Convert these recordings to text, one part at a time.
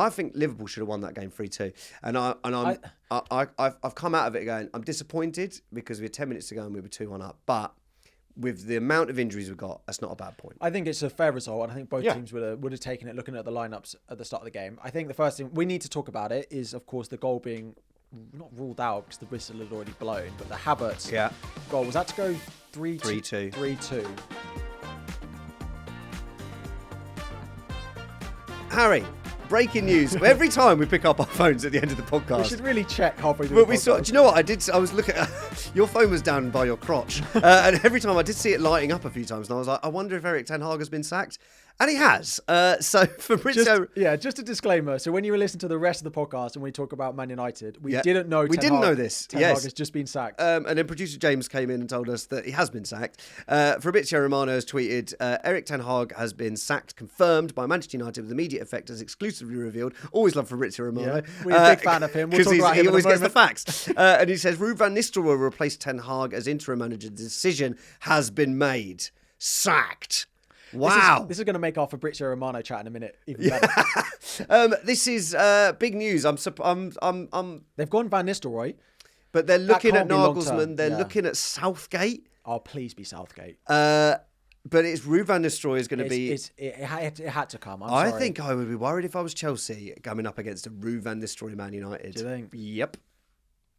I think Liverpool should have won that game 3-2. And I've come out of it going, I'm disappointed because we had 10 minutes to go and we were 2-1 up. But with the amount of injuries we've got, that's not a bad point. I think it's a fair result, and I think both teams would have taken it looking at the lineups at the start of the game. I think the first thing we need to talk about it is, of course, the goal being not ruled out because the whistle had already blown, but the Havertz goal. Was that to go 3-2? 3-2. Harry, breaking news. Every time we pick up our phones at the end of the podcast. We should really check halfway through But the podcast. do you know what I did? I was looking at your phone was down by your crotch. And every time I did see it lighting up a few times. And I was like, I wonder if Erik ten Hag has been sacked. And he has. So Fabrizio... Just a disclaimer. So when you listen to the rest of the podcast and we talk about Man United, we didn't know we didn't know this. Ten Hag has just been sacked. And then producer James came in and told us that he has been sacked. Fabrizio Romano has tweeted, Erik ten Hag has been sacked, confirmed by Manchester United with immediate effect as exclusively revealed. Always love Fabrizio Romano. Yeah, we're a big fan of him. We'll talk about him he always in a gets the facts. And he says, Ruud van Nistelrooy will replace Ten Hag as interim manager. The decision has been made. Sacked. Wow. This is going to make our Fabrizio Romano chat in a minute even better. This is big news. They've gone Van Nistelrooy. But they're looking at Nagelsmann. They're looking at Southgate. Oh, please be Southgate. But it's Ruud van Nistelrooy is going to be... It had to come. I think I would be worried if I was Chelsea coming up against a Ruud van Nistelrooy Man United. Do you think? Yep.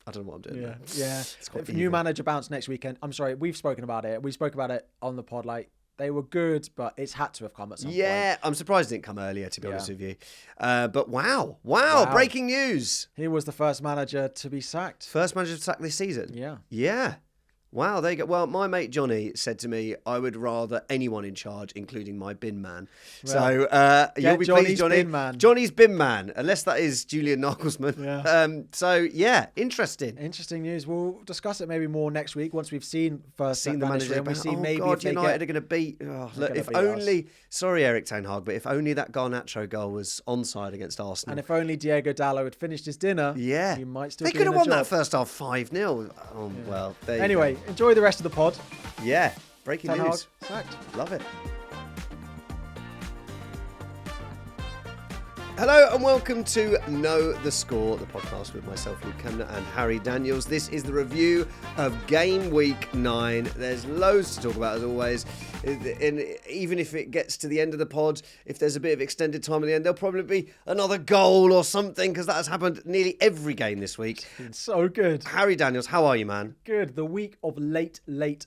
I don't know what I'm doing there. Yeah. If new manager bounce next weekend. I'm sorry, we've spoken about it. We spoke about it on the pod. Like, they were good, but it's had to have come at some point. Yeah, I'm surprised it didn't come earlier, to be honest with you. But wow, breaking news. He was the first manager to be sacked. First manager to sack this season? Yeah. Yeah. Wow, there you go. Well, my mate Johnny said to me, I would rather anyone in charge, including my bin man. Well, so you'll be Johnny's pleased, Johnny. Bin man. Johnny's bin man, unless that is Julian Nagelsmann. Yeah. Interesting. Interesting news. We'll discuss it maybe more next week once we've seen the manager. And we see maybe God, if they United are going to beat. Look, if only. Sorry, Erik ten Hag, but if only that Garnacho goal was onside against Arsenal, and if only Diego Dallo had finished his dinner, he might still. They could have won that first half 5-0. Oh well. Anyway, enjoy the rest of the pod. Yeah, breaking news. Sacked. Love it. Hello and welcome to Know the Score, the podcast with myself, Luke Kempner, and Harry Daniels. This is the review of Gameweek 9. There's loads to talk about, as always. And even if it gets to the end of the pod, if there's a bit of extended time at the end, there'll probably be another goal or something, because that has happened nearly every game this week. It's so good. Harry Daniels, how are you, man? Good. The week of late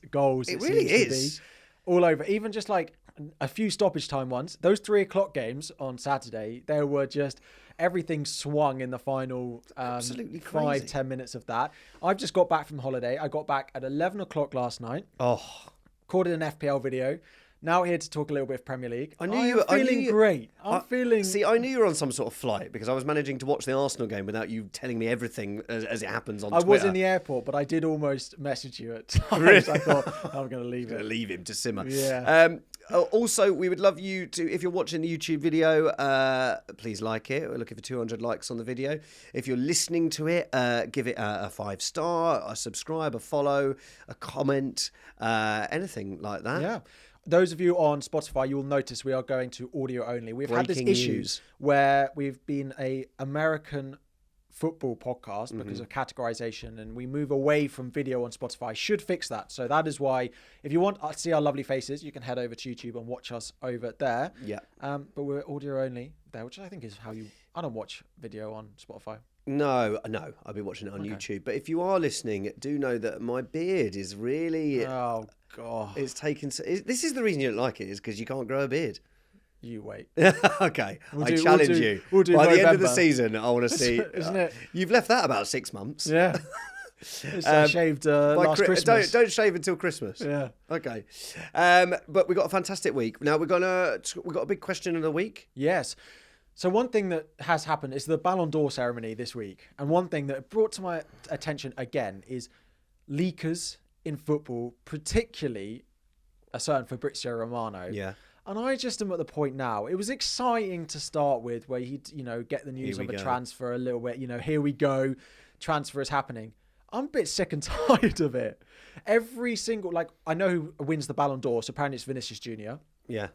goals. It really is. All over. Even just like a few stoppage time ones. Those 3:00 games on Saturday, there were just everything swung in the final 5-10 minutes of that. I've just got back from holiday. I got back at 11 o'clock last night. Recorded an FPL video. Now here to talk a little bit of Premier League. I'm feeling great. See, I knew you were on some sort of flight because I was managing to watch the Arsenal game without you telling me everything as it happens on Twitter. I was in the airport, but I did almost message you at times. Really? I thought, I'm going to leave it. Leave him to simmer. Yeah. Also, we would love you to, if you're watching the YouTube video, please like it. We're looking for 200 likes on the video. If you're listening to it, give it a 5-star, a subscribe, a follow, a comment, anything like that. Yeah. Those of you on Spotify, you will notice we are going to audio only. We've had this issue where we've been a American football podcast because of categorization, and we move away from video on Spotify. Should fix that. So that is why, if you want to see our lovely faces, you can head over to YouTube and watch us over there. Yeah. But we're audio only there, which I think is how you... I don't watch video on Spotify. No, I'll be watching it on YouTube. But if you are listening, do know that my beard is really... Oh, God. It's taken... This is the reason you don't like it, is because you can't grow a beard. You wait. Okay, I challenge you. We'll do By November. the end of the season, I want to see... Isn't it? You've left that about 6 months. Yeah. I shaved last Christmas. Don't shave until Christmas. Yeah. Okay. But we've got a fantastic week. Now, we've got a big question of the week. Yes. So one thing that has happened is the Ballon d'Or ceremony this week. And one thing that brought to my attention again is leakers in football, particularly a certain Fabrizio Romano. Yeah. And I just am at the point now. It was exciting to start with, where he'd, get the news of a transfer a little bit. Here we go. Transfer is happening. I'm a bit sick and tired of it. Every single, I know who wins the Ballon d'Or. So apparently it's Vinicius Jr. Yeah.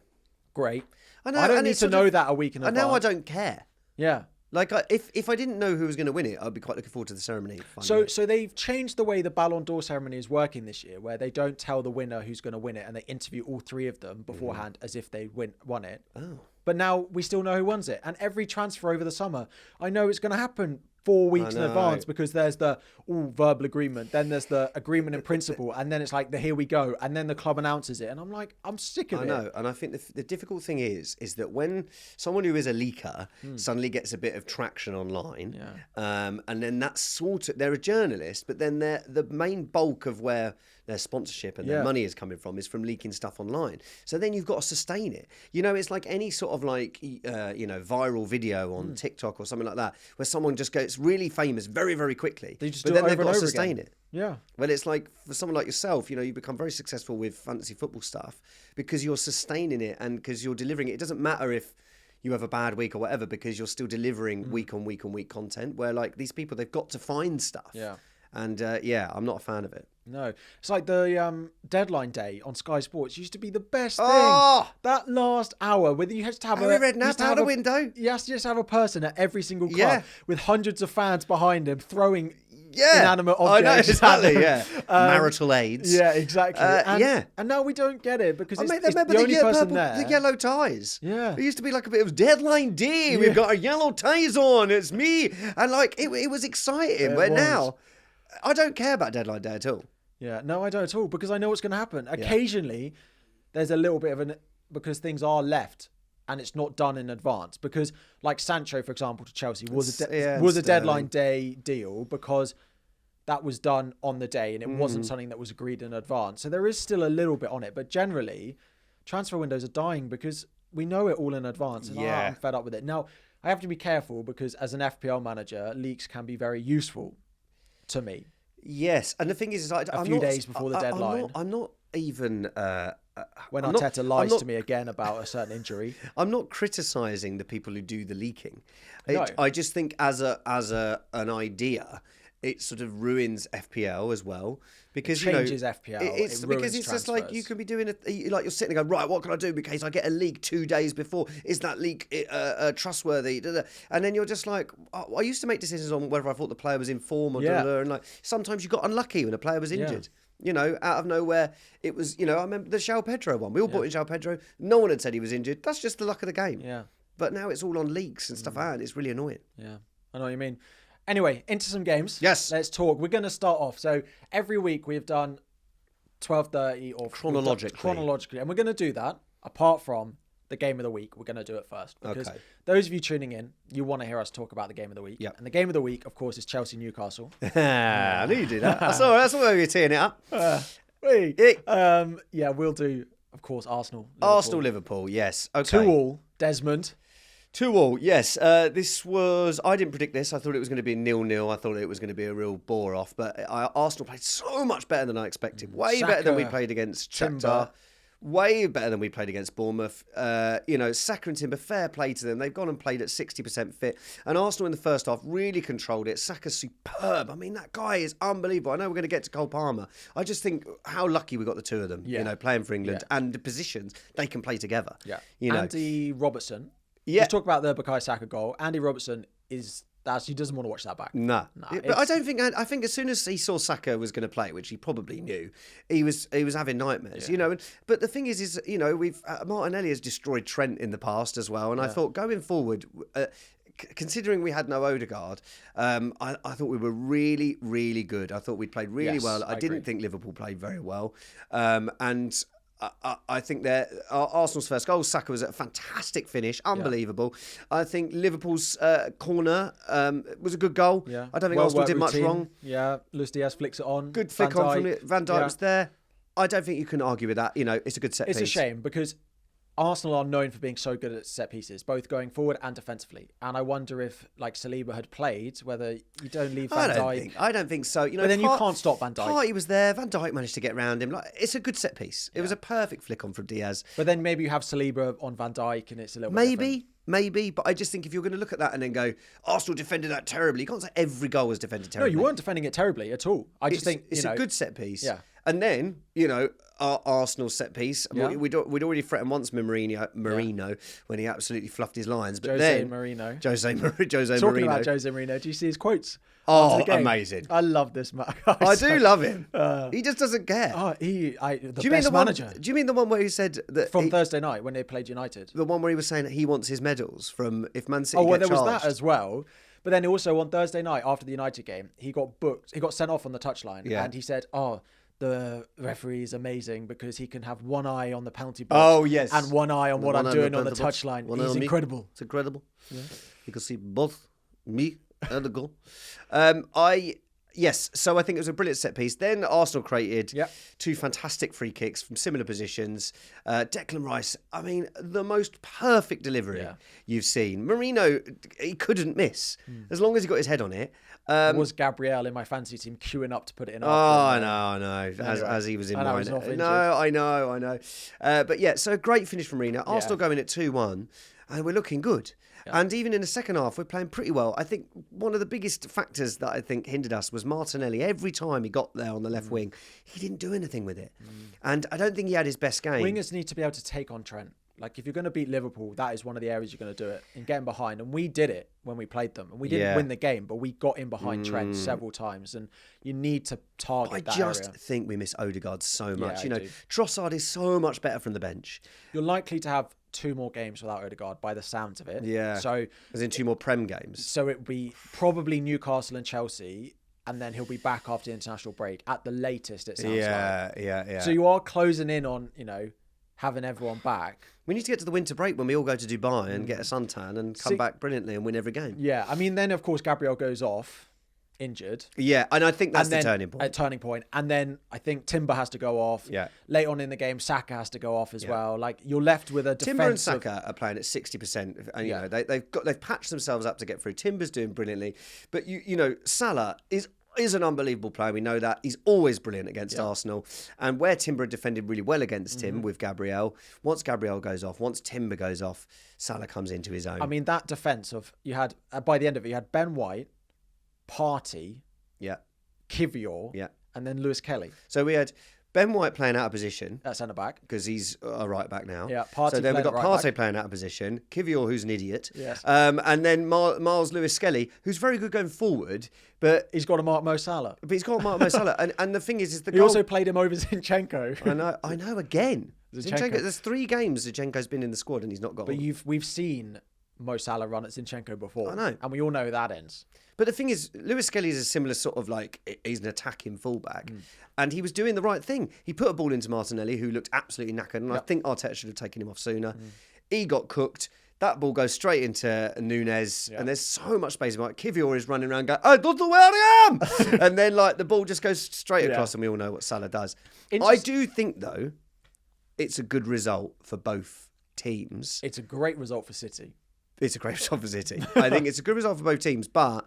Great. I know, I don't need to know that a week in advance. Now I don't care. Yeah. Like, if I didn't know who was going to win it, I'd be quite looking forward to the ceremony. So they've changed the way the Ballon d'Or ceremony is working this year, where they don't tell the winner who's going to win it, and they interview all three of them beforehand as if they won it. Oh. But now we still know who wins it. And every transfer over the summer, I know it's going to happen 4 weeks in advance, because there's the verbal agreement, then there's the agreement in principle, and then it's like the here we go, and then the club announces it, and I'm like, I'm sick of it. I know, and I think the difficult thing is that when someone who is a leaker suddenly gets a bit of traction online, and then that's sort of, they're a journalist, but then the main bulk of where their sponsorship and their money is coming from is from leaking stuff online. So then you've got to sustain it. You know, it's like any sort of like viral video on TikTok or something like that, where someone just gets really famous very, very quickly. But then they've got to sustain it. Yeah. Well, it's like for someone like yourself, you become very successful with fantasy football stuff because you're sustaining it and because you're delivering it. It doesn't matter if you have a bad week or whatever, because you're still delivering week on week on week content, where like these people, they've got to find stuff. Yeah. And I'm not a fan of it. No. It's like the deadline day on Sky Sports used to be the best thing. That last hour, where you had to have out a window. You have to just have a person at every single club with hundreds of fans behind him throwing inanimate objects. I know, exactly, yeah. Marital aids. Yeah, exactly. And now we don't get it, because it's the only person there. The yellow ties. Yeah. It used to be like a bit of deadline day. We've got our yellow ties on. It's me. And like, it was exciting. But now, I don't care about deadline day at all. Yeah, no, I don't at all, because I know what's going to happen. Occasionally, there's a little bit of because things are left and it's not done in advance. Because like Sancho, for example, to Chelsea was a deadline day deal, because that was done on the day and it wasn't something that was agreed in advance. So there is still a little bit on it, but generally, transfer windows are dying because we know it all in advance. And I'm fed up with it. Now, I have to be careful, because as an FPL manager, leaks can be very useful to me. Yes, and the thing is a few days before the deadline. I'm not even... when Arteta lies to me again about a certain injury. I'm not criticising the people who do the leaking. No. I just think as an idea, it sort of ruins FPL as well. Because it changes FPL. It's because it's just like you can be doing like you're sitting and going, right, what can I do in case I get a leak 2 days before? Is that leak trustworthy? And then you're just like, I used to make decisions on whether I thought the player was in form or and like sometimes you got unlucky when a player was injured. Out of nowhere, it was, I remember the João Pedro one. We all bought in João Pedro. No one had said he was injured. That's just the luck of the game. Yeah. But now it's all on leaks and stuff and it's really annoying. Yeah, I know what you mean. Anyway, into some games. Yes. Let's talk. We're going to start off. So every week we've done 12:30 or chronologically. And we're going to do that apart from the game of the week. We're going to do it first. Because those of you tuning in, you want to hear us talk about the game of the week. Yep. And the game of the week, of course, is Chelsea-Newcastle. I knew you do that. That's where you're teeing it up. We'll do, of course, Arsenal-Liverpool, yes. Okay. 2-2, Desmond. 2-2, yes. I didn't predict this. I thought it was going to be 0-0. I thought it was going to be a real bore-off. But Arsenal played so much better than I expected. Way better than we played against Shakhtar. Way better than we played against Bournemouth. Saka and Timber, fair play to them. They've gone and played at 60% fit. And Arsenal in the first half really controlled it. Saka's superb. I mean, that guy is unbelievable. I know we're going to get to Cole Palmer. I just think how lucky we got the two of them, playing for England. And the positions they can play together. Yeah. Andy Robertson. Yeah. Let's talk about the Bukayo Saka goal. Andy Robertson he doesn't want to watch that back. Nah. But I think as soon as he saw Saka was going to play, which he probably knew, he was having nightmares, But the thing is we've Martinelli has destroyed Trent in the past as well. And I thought going forward, considering we had no Odegaard, I thought we were really, really good. I thought we played really well. I didn't think Liverpool played very well. I think Arsenal's first goal, Saka was a fantastic finish, unbelievable. I think Liverpool's corner was a good goal. Yeah. I don't think Arsenal did much wrong. Yeah, Luis Diaz flicks it on. Good flick on from it. Van Dijk was there. I don't think you can argue with that. It's a good set piece. It's a shame because Arsenal are known for being so good at set pieces, both going forward and defensively. And I wonder if, like Saliba had played, whether you don't leave Van Dijk. I don't think so. But then you can't stop Van Dijk. Partey was there. Van Dijk managed to get around him. It's a good set piece. It was a perfect flick on from Diaz. But then maybe you have Saliba on Van Dijk and it's a little bit different. Maybe, but I just think if you're going to look at that and then go, Arsenal defended that terribly, you can't say every goal was defended terribly. No, you weren't defending it terribly at all. I just think it's a good set piece. Yeah. And then, our Arsenal set piece. Yeah. We'd already threatened once Marino when he absolutely fluffed his lines. But Jose Mourinho. Jose Talking Mourinho. about Jose Mourinho, do you see his quotes? Oh, amazing. I love this man. I do love him. He just doesn't care. The best manager. Do you mean the one where he said that... From Thursday night when they played United? The one where he was saying that he wants his medals from if Man City there charged. was that as well. But then also on Thursday night after the United game, he got booked. He got sent off on the touchline. Yeah. And he said, the referee is amazing because he can have one eye on the penalty box. Oh, yes. And one eye on what I'm doing on the touchline. He's incredible. It's incredible. Yeah. You can see both me and the goal. Yes, so I think it was a brilliant set piece. Then Arsenal created two fantastic free kicks from similar positions. Declan Rice, the most perfect delivery you've seen. Marino, he couldn't miss as long as he got his head on it. Was Gabriel in my fantasy team queuing up to put it in? I know. As he was in mine. I know. But yeah, so great finish from Marino. Arsenal going at 2-1, and we're looking good. Yeah. And even in the second half, we're playing pretty well. I think one of the biggest factors that I think hindered us was Martinelli. Every time he got there on the left wing, he didn't do anything with it. And I don't think he had his best game. Wingers need to be able to take on Trent. Like, if you're going to beat Liverpool, that is one of the areas you're going to do it, in getting behind. And we did it when we played them. And we didn't win the game, but we got in behind Trent several times. And you need to target that area. I just think we miss Odegaard so much. Trossard is so much better from the bench. You're likely to have 2 more games without Odegaard by the sounds of it. Yeah. So, as in 2 more Prem games. So it would be probably Newcastle and Chelsea, and then he'll be back after the international break at the latest, it sounds like. Yeah. So you are closing in on, having everyone back. We need to get to the winter break when we all go to Dubai and get a suntan and come back brilliantly and win every game. Yeah. Then, of course, Gabriel goes off injured. Yeah, and I think that's the turning point. A turning point. And then I think Timber has to go off. Yeah. Late on in the game, Saka has to go off as well. Like, you're left with a defensive... Timber and Saka are playing at 60%. And, they've patched themselves up to get through. Timber's doing brilliantly. But, Salah is an unbelievable player. We know that. He's always brilliant against Arsenal. And where Timber had defended really well against him with Gabriel, once Gabriel goes off, once Timber goes off, Salah comes into his own. That defence of... You had, by the end of it, you had Ben White, Partey, Kivior, and then Lewis Kelly. So we had Ben White playing out of position at centre back because he's a right back now. Yeah, Partey. So then we've got Partey playing out of position, Kivior, who's an idiot, yes, and then Miles Lewis Skelly, who's very good going forward, but he's got to mark Mo Salah. But he's got to mark Mo Salah, and the thing is he also played him over Zinchenko. I know. Again, Zinchenko. There's 3 games Zinchenko's been in the squad and he's not got. But we've seen Mo Salah run at Zinchenko before. I know, and we all know that ends. But the thing is, Lewis Skelly is a similar sort of he's an attacking fullback. And he was doing the right thing. He put a ball into Martinelli, who looked absolutely knackered. And I think Arteta should have taken him off sooner. He got cooked. That ball goes straight into Nunez. And there's so much space. Kivior is running around going, I don't know where I am. And then the ball just goes straight across and we all know what Salah does. I do think, though, it's a good result for both teams. It's a great result for City. It's a great result for City. I think it's a good result for both teams, but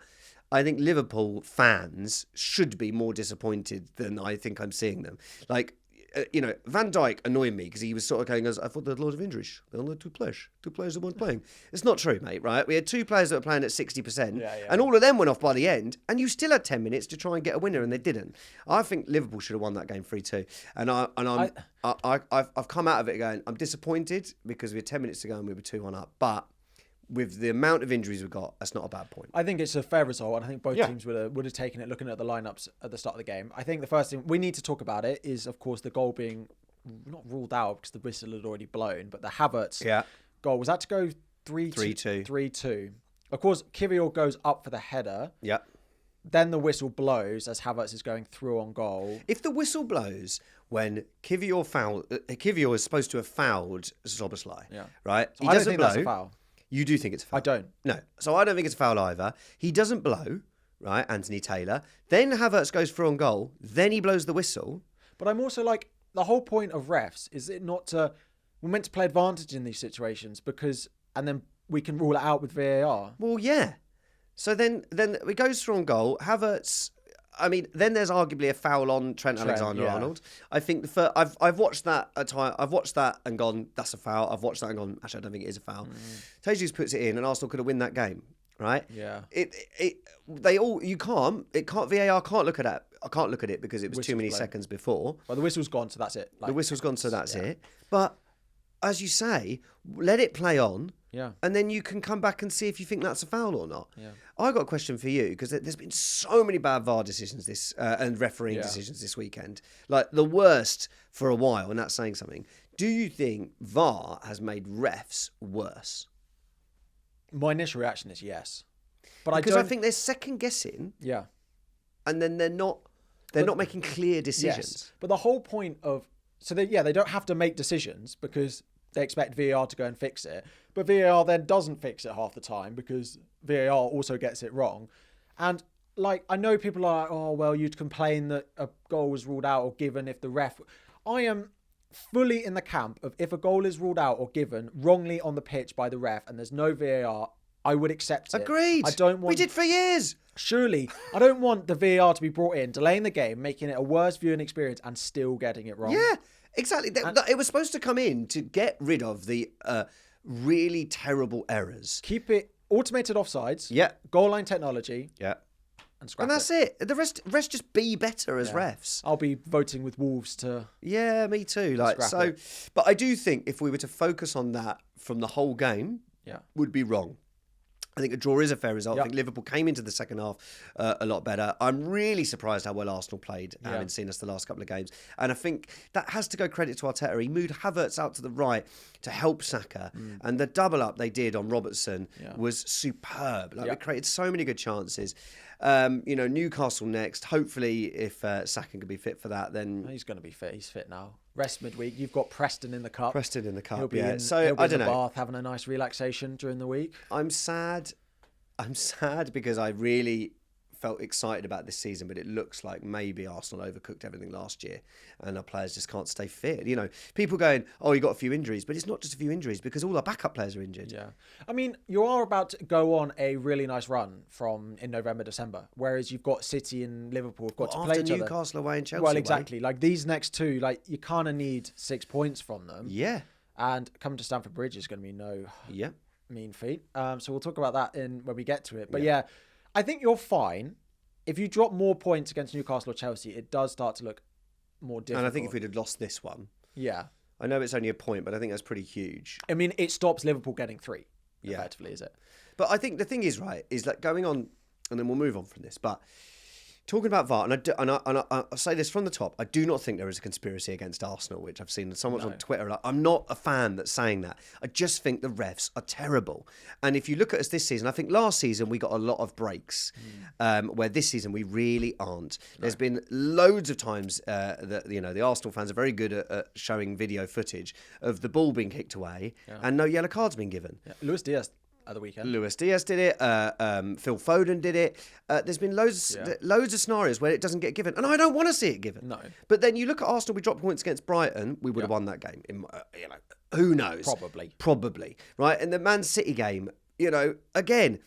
I think Liverpool fans should be more disappointed than I think I'm seeing them. Van Dijk annoyed me because he was sort of going, I thought there were a lot of injuries. There were only 2 players. 2 players that weren't playing. It's not true, mate, right? We had 2 players that were playing at 60%, and all of them went off by the end, and you still had 10 minutes to try and get a winner, and they didn't. I think Liverpool should have won that game 3-2. And I've come out of it going, I'm disappointed because we had 10 minutes to go and we were 2-1 up. But with the amount of injuries we've got, that's not a bad point. I think it's a fair result, and I think both teams would have taken it looking at the lineups at the start of the game. I think the first thing we need to talk about it is, of course, the goal being not ruled out because the whistle had already blown, but the Havertz goal. Was that to go 3-2? 3-2. Of course, Kivior goes up for the header. Yeah. Then the whistle blows as Havertz is going through on goal. If the whistle blows when Kivior is supposed to have fouled Szoboszlai, right? So I don't think that's a foul. You do think it's a foul? I don't. No. So I don't think it's a foul either. He doesn't blow, right, Anthony Taylor. Then Havertz goes through on goal. Then he blows the whistle. But I'm also the whole point of refs is it not to... We're meant to play advantage in these situations and then we can rule it out with VAR. Well, yeah. So then it goes through on goal. Havertz... then there's arguably a foul on Trent Alexander-Arnold. I think I've watched that at time. I've watched that and gone, that's a foul. I've watched that and gone, actually, I don't think it is a foul. Jesus puts it in, and Arsenal could have won that game, right? Yeah. VAR can't look at that. I can't look at it because it was too many seconds before. Well, the whistle's gone, so that's it. The whistle's gone, so that's it. But as you say, let it play on. Yeah. And then you can come back and see if you think that's a foul or not. Yeah. I got a question for you because there's been so many bad VAR decisions and refereeing decisions this weekend. Like the worst for a while, and that's saying something. Do you think VAR has made refs worse? My initial reaction is yes. But I think they're second guessing. Yeah. And then they're not making clear decisions. Yes. But the whole point of they don't have to make decisions because they expect VAR to go and fix it. But VAR then doesn't fix it half the time because VAR also gets it wrong. And like, I know people are like, oh, well, you'd complain that a goal was ruled out or given if the ref... I am fully in the camp of if a goal is ruled out or given wrongly on the pitch by the ref and there's no VAR, I would accept it. Agreed. We did for years. Surely. I don't want the VAR to be brought in, delaying the game, making it a worse viewing experience and still getting it wrong. Yeah, exactly. It was supposed to come in to get rid of the really terrible errors. Keep it automated offsides. Yeah. Goal line technology. Yeah. And that's it. The rest just be better as refs. I'll be voting with Wolves to... Yeah, me too. But I do think if we were to focus on that from the whole game, would be wrong. I think a draw is a fair result. I think Liverpool came into the second half a lot better. I'm really surprised how well Arsenal played, having seen us the last couple of games. And I think that has to go credit to Arteta. He moved Havertz out to the right to help Saka. And the double up they did on Robertson was superb. We created so many good chances. Newcastle next. Hopefully, if Saka can be fit for that, then... He's going to be fit. He's fit now. Rest midweek. You've got Preston in the cup. He'll be in the Bath having a nice relaxation during the week. I'm sad because I really felt excited about this season, but it looks like maybe Arsenal overcooked everything last year and our players just can't stay fit. People going, oh, you got a few injuries, but it's not just a few injuries because all our backup players are injured. Yeah. I mean, you are about to go on a really nice run in November, December, whereas you've got City and Liverpool have got to play each other. Newcastle away and Chelsea Well, exactly. Like these next two, you kind of need 6 points from them. Yeah. And coming to Stamford Bridge is going to be no mean feat. So we'll talk about that when we get to it. But I think you're fine. If you drop more points against Newcastle or Chelsea, it does start to look more difficult. And I think if we'd have lost this one... Yeah. I know it's only a point, but I think that's pretty huge. I mean, it stops Liverpool getting 3, effectively, is it? But I think the thing is, is that going on, and then we'll move on from this, but... Talking about VAR, and I say this from the top, I do not think there is a conspiracy against Arsenal, which I've seen someone on Twitter. I'm not a fan that's saying that. I just think the refs are terrible. And if you look at us this season, I think last season we got a lot of breaks, where this season we really aren't. There's been loads of times that the Arsenal fans are very good at showing video footage of the ball being kicked away and no yellow cards being given. Yeah. Luis Diaz at the weekend. Luis Diaz did it. Phil Foden did it. There's been loads of scenarios where it doesn't get given, and I don't want to see it given. No. But then you look at Arsenal. We dropped points against Brighton. We would have won that game. Who knows? Probably. Right. And the Man City game. Again.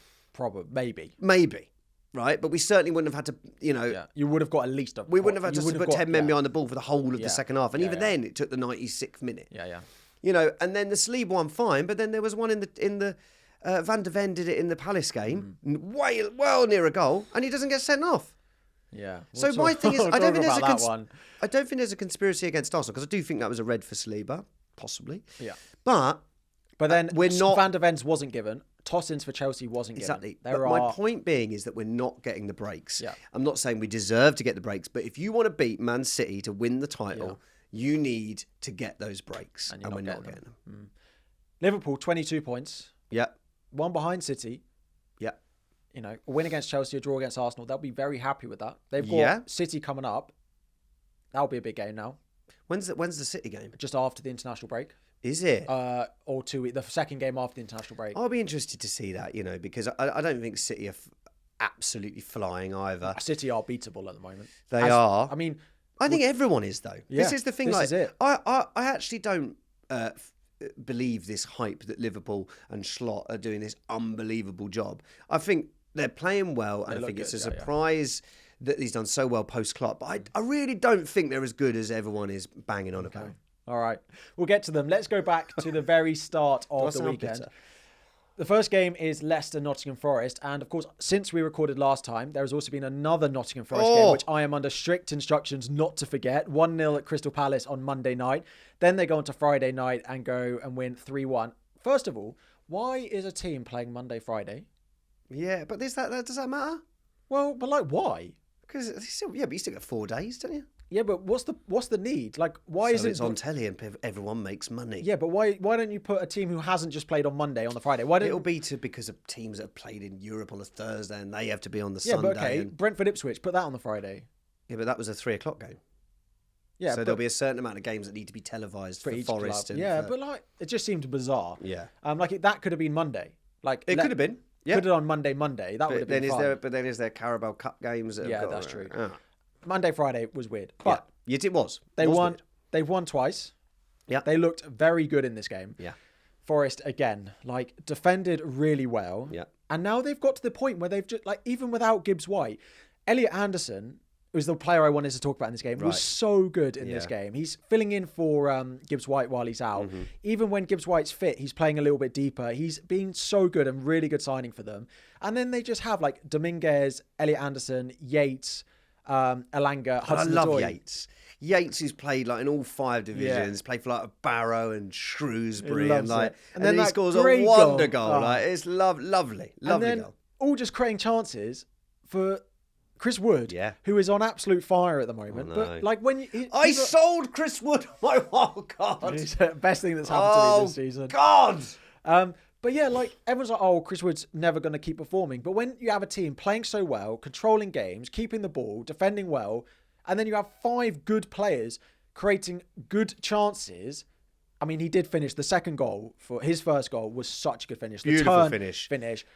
Maybe. Right, but we certainly wouldn't have had to, You would have got at least a... We wouldn't have had to put 10 men behind the ball for the whole of the second half, and even then it took the 96th minute. Yeah. And then the Sleeve one fine, but then there was one in the Van de Ven did it in the Palace game, well near a goal, and he doesn't get sent off. Yeah. So my thing is, I don't think there's a conspiracy against Arsenal, because I do think that was a red for Saliba, possibly. Yeah. But then we're not. Van de Ven's wasn't given. Tossins for Chelsea wasn't given. Exactly. My point being is that we're not getting the breaks. Yeah. I'm not saying we deserve to get the breaks, but if you want to beat Man City to win the title, you need to get those breaks, and we're not getting them. Liverpool 22 points. Yeah. One behind City. Yeah. A win against Chelsea, a draw against Arsenal. They'll be very happy with that. They've got City coming up. That'll be a big game now. When's the City game? Just after the international break. Is it? Or 2 weeks. The second game after the international break. I'll be interested to see that, because I don't think City are absolutely flying either. City are beatable at the moment. They are. I mean, I think everyone is, though. Yeah, this is the thing. This is it. I actually don't believe this hype that Liverpool and Slot are doing this unbelievable job. I think they're playing well, and I think it's a surprise that he's done so well post-Klopp. But I really don't think they're as good as everyone is banging on about. All right. We'll get to them. Let's go back to the very start of the weekend. Bitter? The first game is Leicester Nottingham Forest, and of course, since we recorded last time, there has also been another Nottingham Forest game, which I am under strict instructions not to forget. 1-0 at Crystal Palace on Monday night. Then they go on to Friday night and go and win 3-1. First of all, why is a team playing Monday, Friday? Yeah, but does that matter? Well, but like, why? Because but you still get 4 days, don't you? Yeah, but what's the need? Like, why is it? It's on telly and everyone makes money. Yeah, but why don't you put a team who hasn't just played on Monday on the Friday? Why don't it'll be because of teams that have played in Europe on a Thursday and they have to be on the Sunday. Yeah, but okay, Brentford Ipswich, put that on the Friday. Yeah, but that was a 3:00 game. Yeah, so there'll be a certain amount of games that need to be televised for Forest. But like it just seemed bizarre. Yeah, that could have been Monday. Like it could have been. Yeah, put it on Monday. That would have been fun. But then is there Carabao Cup games? That's true. Monday, Friday was weird, but. Yeah. Yes, it was. They won. Weird. They've won twice. Yeah. They looked very good in this game. Yeah. Forest again, defended really well. Yeah. And now they've got to the point where they've just even without Gibbs White, Elliot Anderson, who's the player I wanted to talk about in this game, was so good in this game. He's filling in for Gibbs White while he's out. Mm-hmm. Even when Gibbs White's fit, he's playing a little bit deeper. He's been so good and really good signing for them. And then they just have Dominguez, Elliot Anderson, Yates, Elanga, Hudson-Odoi. I love Yates. Yates has played in all 5 divisions, played for Barrow and Shrewsbury, and then he scores a wonder goal. It's lovely goal. All just creating chances for Chris Wood, who is on absolute fire at the moment. But when I sold Chris Wood my wild card, it's the best thing that's happened to me this season. God. But yeah, everyone's like, Chris Wood's never going to keep performing. But when you have a team playing so well, controlling games, keeping the ball, defending well, and then you have 5 good players creating good chances. I mean, he did finish the second goal. For his first goal was such a good finish. Beautiful finish.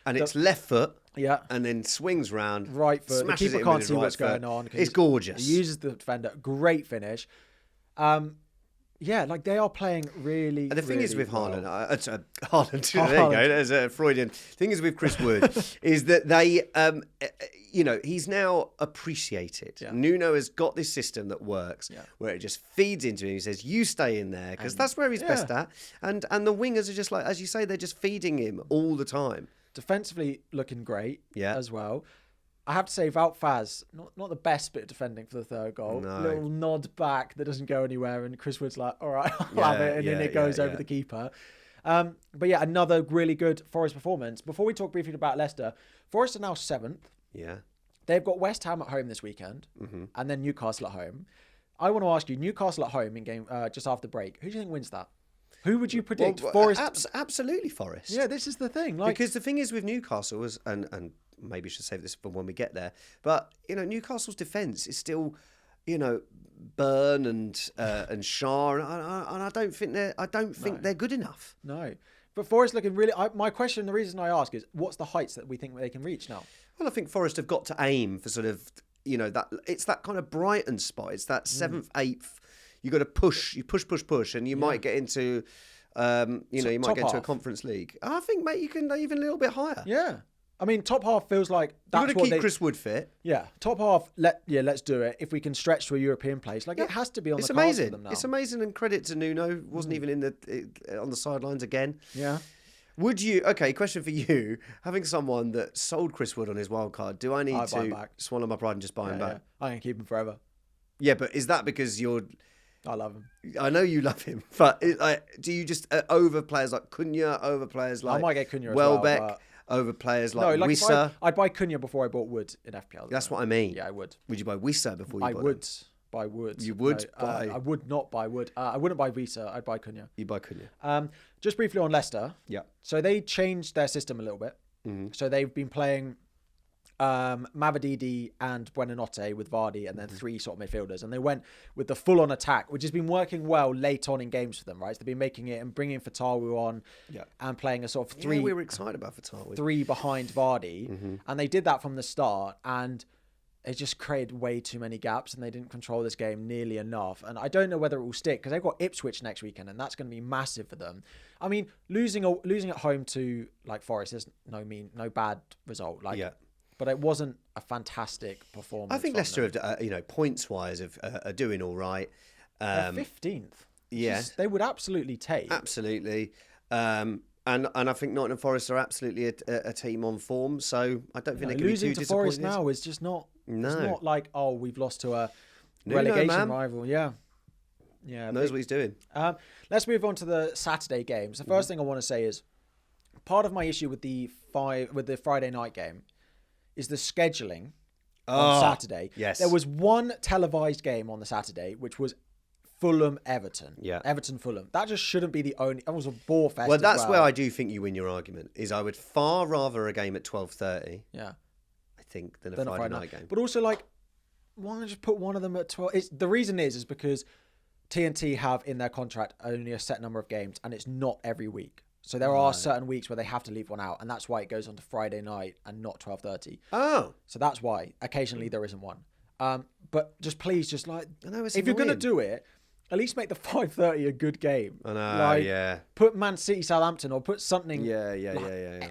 And it's left foot. Yeah. And then swings round. Right foot. The keeper can't see what's going on. It's gorgeous. He uses the defender. Great finish. They are playing really. And the thing is with Haaland, Haaland. There you go. There's a Freudian. Thing is with Chris Wood is that they, he's now appreciated. Yeah. Nuno has got this system that works where it just feeds into him. He says, "You stay in there," because that's where he's best at. And the wingers are just as you say, they're just feeding him all the time. Defensively looking great as well. I have to say, Wout Faz, not the best bit of defending for the third goal. No. Little nod back that doesn't go anywhere, and Chris Wood's like, all right, I'll have it, and then it goes over the keeper. But yeah, another really good Forest performance. Before we talk briefly about Leicester, Forest are now 7th. Yeah. They've got West Ham at home this weekend, and then Newcastle at home. I want to ask you, Newcastle at home in game just after break, who do you think wins that? Who would you predict? Forest? Absolutely Forest. Yeah, this is the thing. Because the thing is with Newcastle was, and maybe I should save this for when we get there, but Newcastle's defence is still, Burn and Shaw, and I don't think they're good enough. No, but Forest looking really. My question, the reason I ask is, what's the heights that we think they can reach now? Well, I think Forest have got to aim for sort of that it's that kind of Brighton spot. It's that 7th, 8th. You got to push. You push, and you might get into, you might get into a Conference League. I think, mate, you can even a little bit higher. Yeah. I mean, top half feels like that's you've got to keep Chris Wood fit. Yeah, top half. Let's do it. If we can stretch to a European place, it has to be on the cards for them now. It's amazing, and credit to Nuno. Wasn't even on the sidelines again. Yeah. Would you? Okay, question for you. Having someone that sold Chris Wood on his wild card, do I need to swallow my pride and just buy him back? Yeah. I'm gonna keep him forever. Yeah, but is that because you're? I love him. I know you love him, but do you just over players like Cunha, over players like I might get Cunha Welbeck? As well, over players like Wissa. I'd buy Cunha before I bought Wood in FPL. That's what I mean. Yeah, I would. Would you buy Wissa before you bought him? I would buy Wood. You would buy... I would not buy Wood. I wouldn't buy Wissa. I'd buy Cunha. You buy Cunha. Just briefly on Leicester. Yeah. So they changed their system a little bit. Mm-hmm. So they've been playing Mavididi and Buonanotte with Vardy, and then 3 sort of midfielders, and they went with the full-on attack, which has been working well late on in games for them, right? So they've been making it and bringing Fatawu on, and playing a sort of 3. Yeah, we were excited about Fatawu. 3 behind Vardy, and they did that from the start, and it just created way too many gaps, and they didn't control this game nearly enough. And I don't know whether it will stick, because they've got Ipswich next weekend, and that's going to be massive for them. I mean, losing at home to Forest is no bad result. But it wasn't a fantastic performance. I think Leicester, points-wise, are doing all right. They're 15th. Yeah. They would absolutely take. Absolutely. And I think Nottingham Forest are absolutely a team on form, so I don't think they can be too losing to Forest disappointed. now is just not. No. It's not like, oh, we've lost to a Nuno, relegation man. rival. Yeah. Yeah. Knows what he's doing. Let's move on to the Saturday games. The first thing I want to say is part of my issue with the Friday night game is the scheduling on Saturday. Yes. There was one televised game on the Saturday, which was Fulham-Everton. Yeah. Everton-Fulham. That just shouldn't be the only... That was a bore fest. Well, that's where I do think you win your argument, is I would far rather a game at 12:30, yeah, I think, than a Friday night game. But also, like, why not just put one of them at 12? The reason is because TNT have in their contract only a set number of games, and it's not every week. So there are certain weeks where they have to leave one out, and that's why it goes on to Friday night and not 12:30. Oh. So that's why occasionally there isn't one. But just please, just like, if you're going to do it, at least make the 5:30 a good game. I know, like, yeah. Put Man City, Southampton, or put something. Yeah.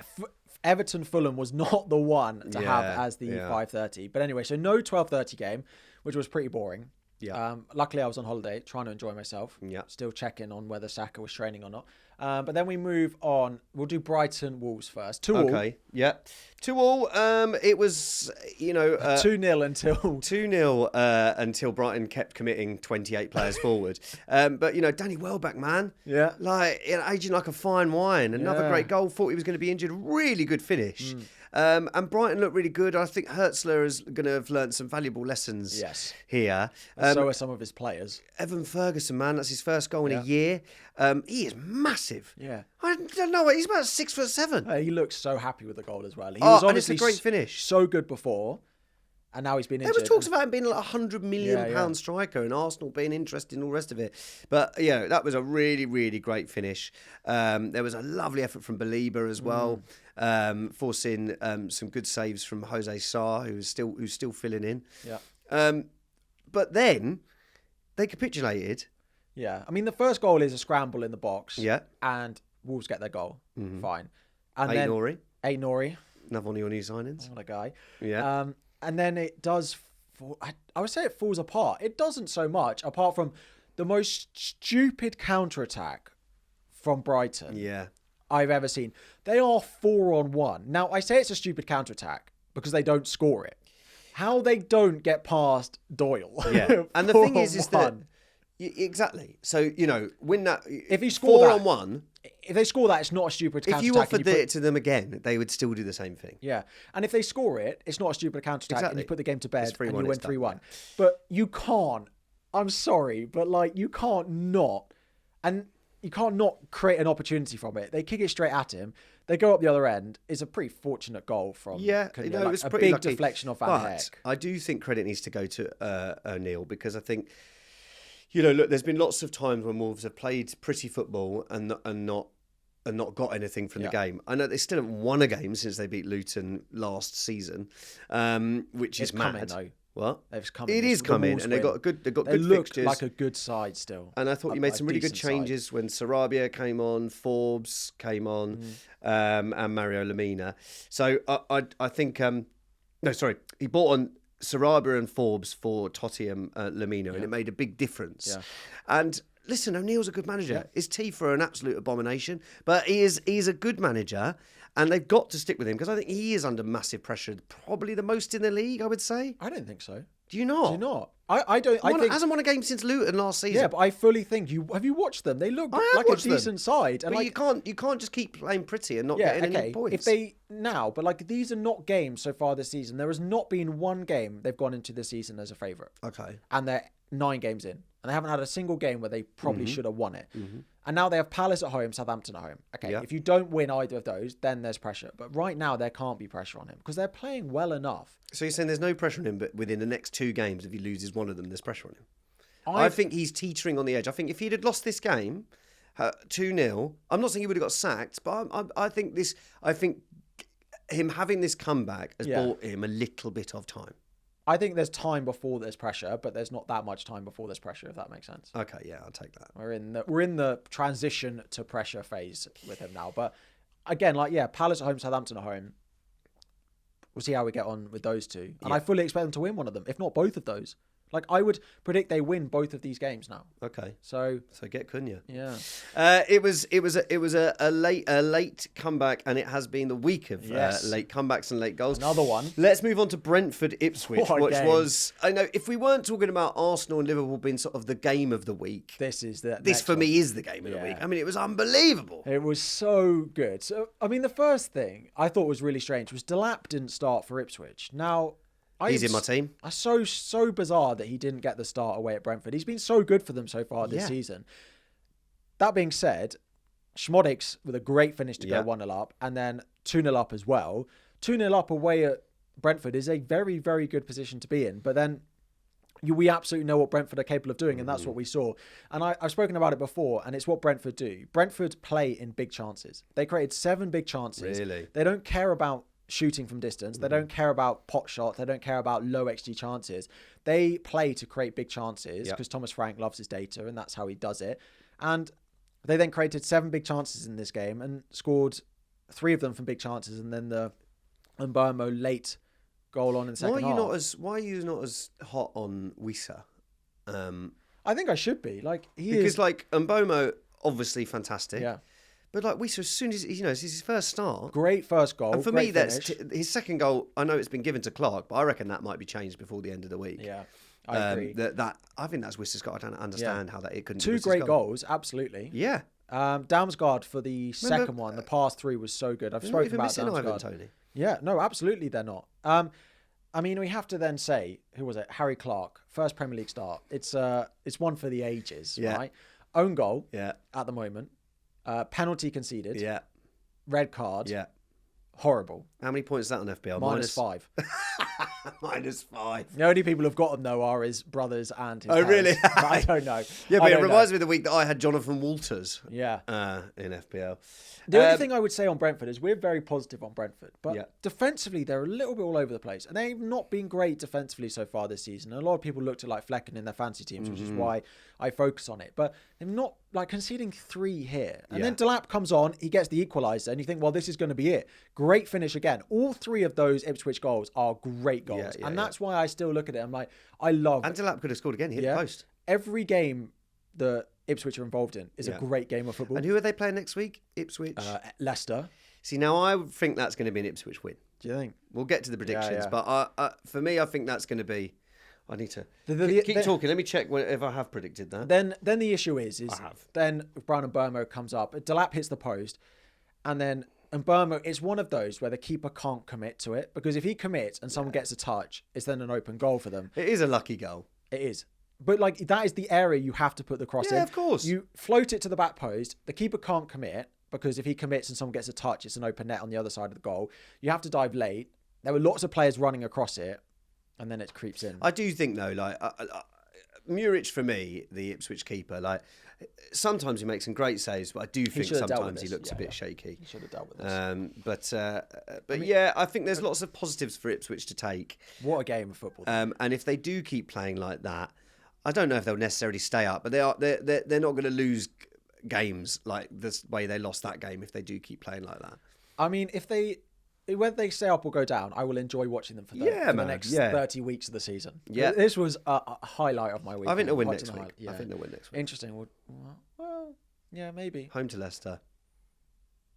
Everton, Fulham was not the one to have as the 5:30. But anyway, so no 12:30 game, which was pretty boring. Yeah. Luckily, I was on holiday, trying to enjoy myself. Yeah. Still checking on whether Saka was training or not. But then we move on. We'll do Brighton Wolves first. 2-2. Okay. Yeah. 2-2. It was, 2-0 until 2-0 until Brighton kept committing 28 players forward. But Danny Welbeck, man. Yeah. Like aging like a fine wine. Another great goal. Thought he was going to be injured. Really good finish. And Brighton looked really good. I think Hertzler is going to have learned some valuable lessons here. So are some of his players. Evan Ferguson, man, that's his first goal in a year. He is massive. Yeah. I don't know. He's about 6'7". He looks so happy with the goal as well. He was obviously and it's a great finish. So good before, and now he's been injured. There was talks about him being like £100 million striker and Arsenal being interested in all the rest of it. But, that was a really, really great finish. There was a lovely effort from Belieber as well, forcing some good saves from Jose Sarr, who's still filling in. Yeah. But then they capitulated. Yeah. I mean, the first goal is a scramble in the box. Yeah. And Wolves get their goal. Fine. And Ait Nouri. Another one of your new signings. What a guy. Yeah. And then it does... I would say it falls apart. It doesn't so much, apart from the most stupid counter-attack from Brighton I've ever seen. They are 4-on-1. Now, I say it's a stupid counter-attack because they don't score it. How they don't get past Doyle. Yeah. And the thing is that... Exactly. So, win that... If you score 4-on-1... If they score that, it's not a stupid counter-attack. If you offered it to them again, they would still do the same thing. Yeah. And if they score it, it's not a stupid counter-attack and you put the game to bed and you win 3-1. But you can't... I'm sorry, but you can't not... And you can't not create an opportunity from it. They kick it straight at him. They go up the other end. It's a pretty fortunate goal from it was a pretty big lucky. Deflection off Van Heck. I do think credit needs to go to O'Neill because I think... look, there's been lots of times when Wolves have played pretty football and not got anything from the game. I know they still haven't won a game since they beat Luton last season, which is mad. Though. What? It's coming. It is coming, and they've got good They good look fixtures. like a good side still. And I thought you made some really good changes when Sarabia came on, Forbes came on, and Mario Lemina. So I think he bought on Sarabia and Forbes for Totti and Lemina, and it made a big difference. Yeah. And listen, O'Neill's a good manager. Yeah. His teeth are an absolute abomination, but he's a good manager, and they've got to stick with him because I think he is under massive pressure, probably the most in the league, I would say. I don't think so. Do you not? Do you not? I don't. I think hasn't won a game since Luton last season. Yeah, but I fully think have you watched them? They look like a decent side. And but you can't just keep playing pretty and not getting any points. These are not games so far this season. There has not been one game they've gone into this season as a favourite. Okay. And they're 9 games in. And they haven't had a single game where they probably should have won it. Mm-hmm. And now they have Palace at home, Southampton at home. Okay, if you don't win either of those, then there's pressure. But right now, there can't be pressure on him because they're playing well enough. So you're saying there's no pressure on him, but within the next 2 games, if he loses one of them, there's pressure on him? I think he's teetering on the edge. I think if he'd had lost this game 2-0, I'm not saying he would have got sacked, but I think him having this comeback has bought him a little bit of time. I think there's time before there's pressure, but there's not that much time before there's pressure, if that makes sense. Okay, yeah, I'll take that. We're in the transition to pressure phase with him now. But again, Palace at home, Southampton at home. We'll see how we get on with those two. And I fully expect them to win one of them, if not both of those. Like, I would predict they win both of these games now. Okay. So get Cunha. Yeah. It was a late comeback, and it has been the week of late comebacks and late goals. Another one. Let's move on to Brentford Ipswich, which game. was, I know, if we weren't talking about Arsenal and Liverpool being sort of the game of the week, This for me is the game of the week. I mean, it was unbelievable. It was so good. So, I mean, the first thing I thought was really strange was Delap didn't start for Ipswich. Now, He's in my team. It's so bizarre that he didn't get the start away at Brentford. He's been so good for them so far this season. That being said, Schmodix with a great finish to go 1-0 up, and then 2-0 up as well. 2-0 up away at Brentford is a very, very good position to be in. But then we absolutely know what Brentford are capable of doing, and that's what we saw. And I've spoken about it before, and it's what Brentford do. Brentford play in big chances. They created 7 big chances. Really? They don't care about shooting from distance. They don't care about pot shots. They don't care about low XG chances. They play to create big chances because Thomas Frank loves his data, and that's how he does it. And they then created 7 big chances in this game and scored 3 of them from big chances, and then the Mbermo late goal on in the second half. Why are you not as hot on Wissa? I think I should be. Like, because Mbomo, obviously fantastic. Yeah. But Wissa, as soon as it's his first start, great first goal. And for me, that's his second goal. I know it's been given to Clark, but I reckon that might be changed before the end of the week. Yeah, I agree. I think that's Wissa's goal. I don't understand how that it couldn't. 2 great goals, absolutely. Yeah. Damsgaard for the second one. The pass through was so good. I've spoken about Damsgaard. Tony. Yeah, no, absolutely they're not. I mean, we have to then say, who was it? Harry Clark, first Premier League start. It's one for the ages, right? Own goal at the moment. Penalty conceded. Yeah. Red card. Yeah. Horrible. How many points is that on FPL? -5. -5. The only people who've got them, though, are his brothers and his parents. Really? I don't know. Yeah, but it reminds me of the week that I had Jonathan Walters in FPL. The only thing I would say on Brentford is we're very positive on Brentford, but defensively they're a little bit all over the place, and they've not been great defensively so far this season. And a lot of people looked at Flecken in their fantasy teams, which is why I focus on it. But they've not conceding 3 here, and then Delap comes on, he gets the equaliser, and you think, well, this is going to be it. Great finish again. All 3 of those Ipswich goals are great goals, and that's why I still look at it. I'm like, I love. And Delap could have scored again. He hit the post. Every game that Ipswich are involved in is a great game of football. And who are they playing next week? Ipswich? Leicester. See, now I think that's going to be an Ipswich win. Do you think? We'll get to the predictions, but for me, I think that's going to be... I need to keep talking. Let me check if I have predicted that. Then the issue is I have. Then Brown and Burmo comes up. Delap hits the post, and then Burmo, it's one of those where the keeper can't commit to it, because if he commits and someone gets a touch, it's then an open goal for them. It is a lucky goal. It is. But that is the area you have to put the cross in. Yeah, of course. You float it to the back post. The keeper can't commit, because if he commits and someone gets a touch, it's an open net on the other side of the goal. You have to dive late. There were lots of players running across it, and then it creeps in. I do think, though, Muric, for me, the Ipswich keeper, sometimes he makes some great saves, but I do think sometimes he looks a bit shaky. He should have dealt with this. I think there's lots of positives for Ipswich to take. What a game of football. And if they do keep playing like that, I don't know if they'll necessarily stay up, but they're not going to lose games like this way they lost that game if they do keep playing like that. I mean, whether they stay up or go down, I will enjoy watching them for the next 30 weeks of the season. Yeah. This was a highlight of my week. I think they'll win next week. I think they'll win next week. Interesting. Well, yeah, maybe. Home to Leicester.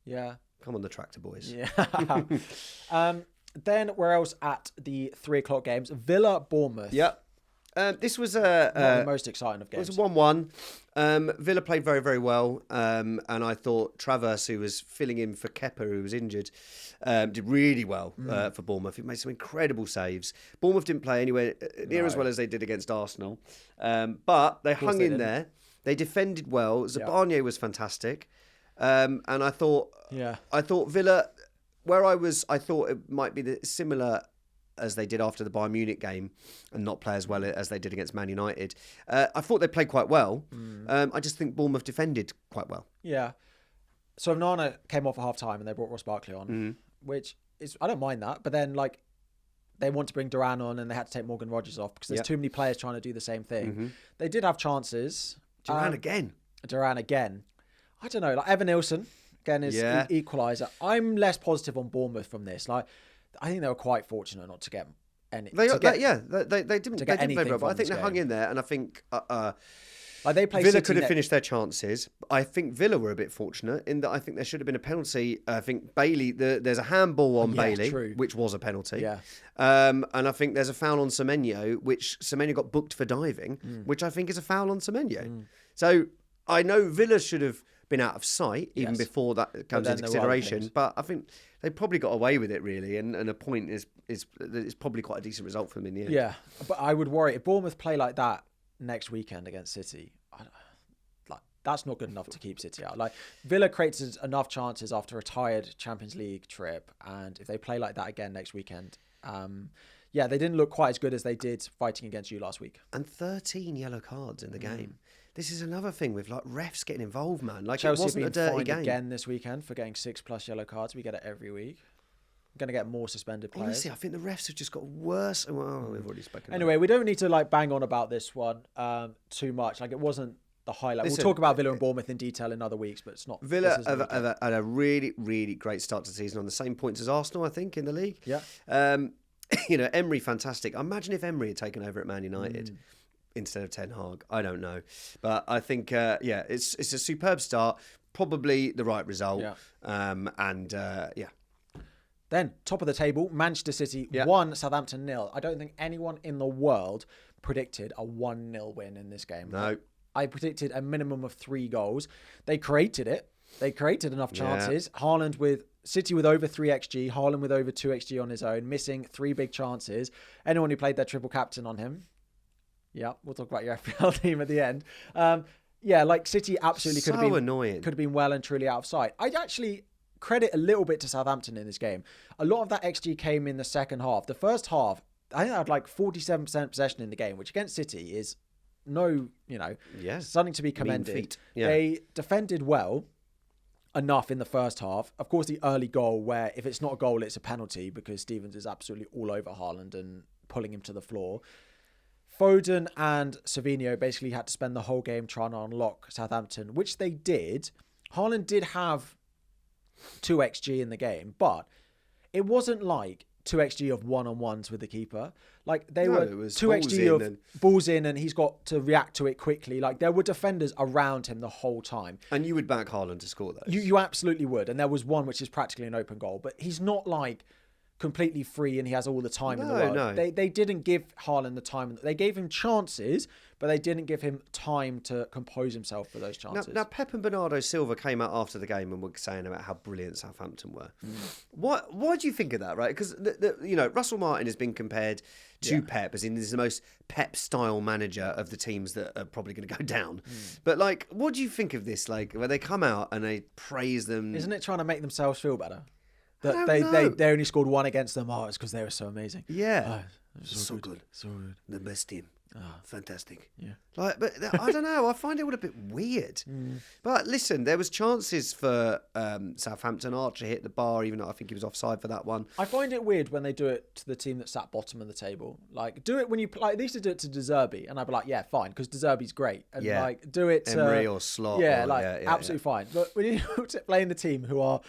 Yeah. Come on, the tractor boys. Yeah. Then where else at the 3:00 games? Villa, Bournemouth. Yep. This was not the most exciting of games. It was 1-1. Villa played very, very well. And I thought Travers, who was filling in for Kepper, who was injured, did really well for Bournemouth. He made some incredible saves. Bournemouth didn't play anywhere near as well as they did against Arsenal. But they hung in there. They defended well. Zabanye was fantastic. And I thought Villa, I thought it might be similar as they did after the Bayern Munich game and not play as well as they did against Man United. I thought they played quite well. I just think Bournemouth defended quite well. Yeah. So Nana came off at half-time and they brought Ross Barkley on, which is, I don't mind that. But then, they want to bring Duran on and they had to take Morgan Rogers off because there's too many players trying to do the same thing. They did have chances. Duran again. I don't know. Evan Nilsson, again, is equaliser. I'm less positive on Bournemouth from this. I think they were quite fortunate not to get any. They didn't play anything well, but I think they game. hung in there, and I think They played Villa could have finished their chances. I think Villa were a bit fortunate in that I think there should have been a penalty. I think Bailey, there's a handball on Bailey, which was a penalty. Yeah. And I think there's a foul on Semenyo, which Semenyo got booked for diving, which I think is a foul on Semenyo. So I know Villa should have been out of sight even before that comes into consideration. But I think they probably got away with it, really. And a point is probably quite a decent result for them in the end. Yeah, but I would worry if Bournemouth play like that next weekend against City. That's not good enough to keep City out. Like, Villa created enough chances after a tired Champions League trip, and if they play like that again next weekend, they didn't look quite as good as they did fighting against you last week. And 13 yellow cards in the game. This is another thing with like refs getting involved, man. Like, Chelsea it wasn't a dirty game. Again this weekend for getting 6+ yellow cards. We get it every week. We're going to get more suspended players. Honestly, I think the refs have just got worse. Well, we've already spoken. Anyway, we don't need to like bang on about this one too much. Like, it wasn't the highlight. We'll talk about Villa and Bournemouth in detail in other weeks, but it's not. Villa have had a really, really great start to the season on the same points as Arsenal, I think, in the league. Yeah. Emery, fantastic. Imagine if Emery had taken over at Man United instead of Ten Hag. I don't know. But I think, it's a superb start. Probably the right result. Yeah. Then, top of the table, Manchester City 1, Southampton 0. I don't think anyone in the world predicted a 1-0 win in this game. No. I predicted a minimum of 3 goals. They created it. They created enough chances. Haaland with City with over 3 XG. Haaland with over 2 XG on his own. Missing 3 big chances. Anyone who played their triple captain on him. Yeah, we'll talk about your FPL team at the end. City absolutely could have been well and truly out of sight. I'd actually credit a little bit to Southampton in this game. A lot of that XG came in the second half. The first half, I think I had like 47% possession in the game, which against City is something to be commended. They defended well enough in the first half. Of course, the early goal, where if it's not a goal, it's a penalty because Stevens is absolutely all over Haaland and pulling him to the floor. Foden and Savinho basically had to spend the whole game trying to unlock Southampton, which they did. Haaland did have 2 XG in the game, but it wasn't like 2 XG of one-on-ones with the keeper. Like, they were 2 XG of balls in and he's got to react to it quickly. Like, there were defenders around him the whole time. And you would back Haaland to score those? You absolutely would. And there was one which is practically an open goal, but he's not like completely free and he has all the time in the world. No. They didn't give Haaland the time. They gave him chances, but they didn't give him time to compose himself for those chances. Now Pep and Bernardo Silva came out after the game and were saying about how brilliant Southampton were. What do you think of that, right? Because Russell Martin has been compared to Pep, as in he's the most Pep-style manager of the teams that are probably going to go down. But, like, what do you think of this? Like, where they come out and they praise them? Isn't it trying to make themselves feel better? That they only scored 1 against them. Oh, it's because they were so amazing. Yeah. So good. So good. The best team. Fantastic. Yeah. Like, but I don't know. I find it all a bit weird. But listen, there was chances for Southampton. Archer hit the bar, even though I think he was offside for that one. I find it weird when they do it to the team that sat bottom of the table. Like, do it when you like. They used to do it to De Zerbi, and I'd be like, yeah, fine, because De Zerbi's great. And like, do it to Emery or Slot. Absolutely fine. But when you playing the team who are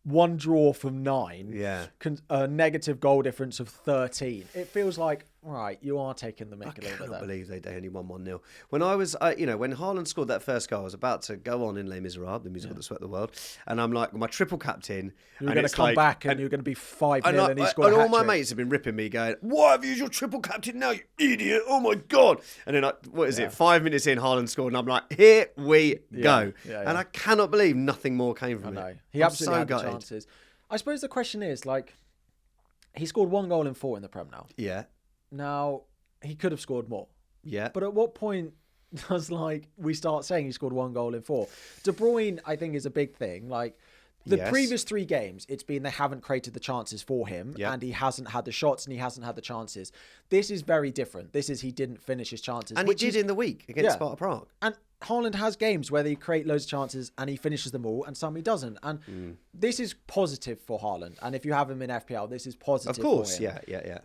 1 draw from 9, a negative goal difference of 13. It feels like, right, you are taking the mick a little bit. I cannot believe they only won 1-0. When I was, when Haaland scored that first goal, I was about to go on in Les Miserables, the musical that swept the world, and I'm like, my triple captain. You're going to come back and you're going to be 5-0 and he scored a hat-trick. And all my mates have been ripping me, going, why have you used your triple captain now, you idiot? Oh my God. And then, 5 minutes in, Haaland scored, and I'm like, here we go. And I cannot believe nothing more came from it. He absolutely had the chances. I suppose the question is, like, he scored 1 goal in 4 in the Prem now. Yeah. Now, he could have scored more. Yeah. But at what point does, like, we start saying he scored 1 goal in 4? De Bruyne, I think, is a big thing. Like, the previous 3 games, it's been they haven't created the chances for him, and he hasn't had the shots and he hasn't had the chances. This is very different. This is he didn't finish his chances. And he did in the week against Sparta Prague. And Haaland has games where they create loads of chances and he finishes them all, and some he doesn't. And this is positive for Haaland. And if you have him in FPL, this is positive for him. Of course, yeah.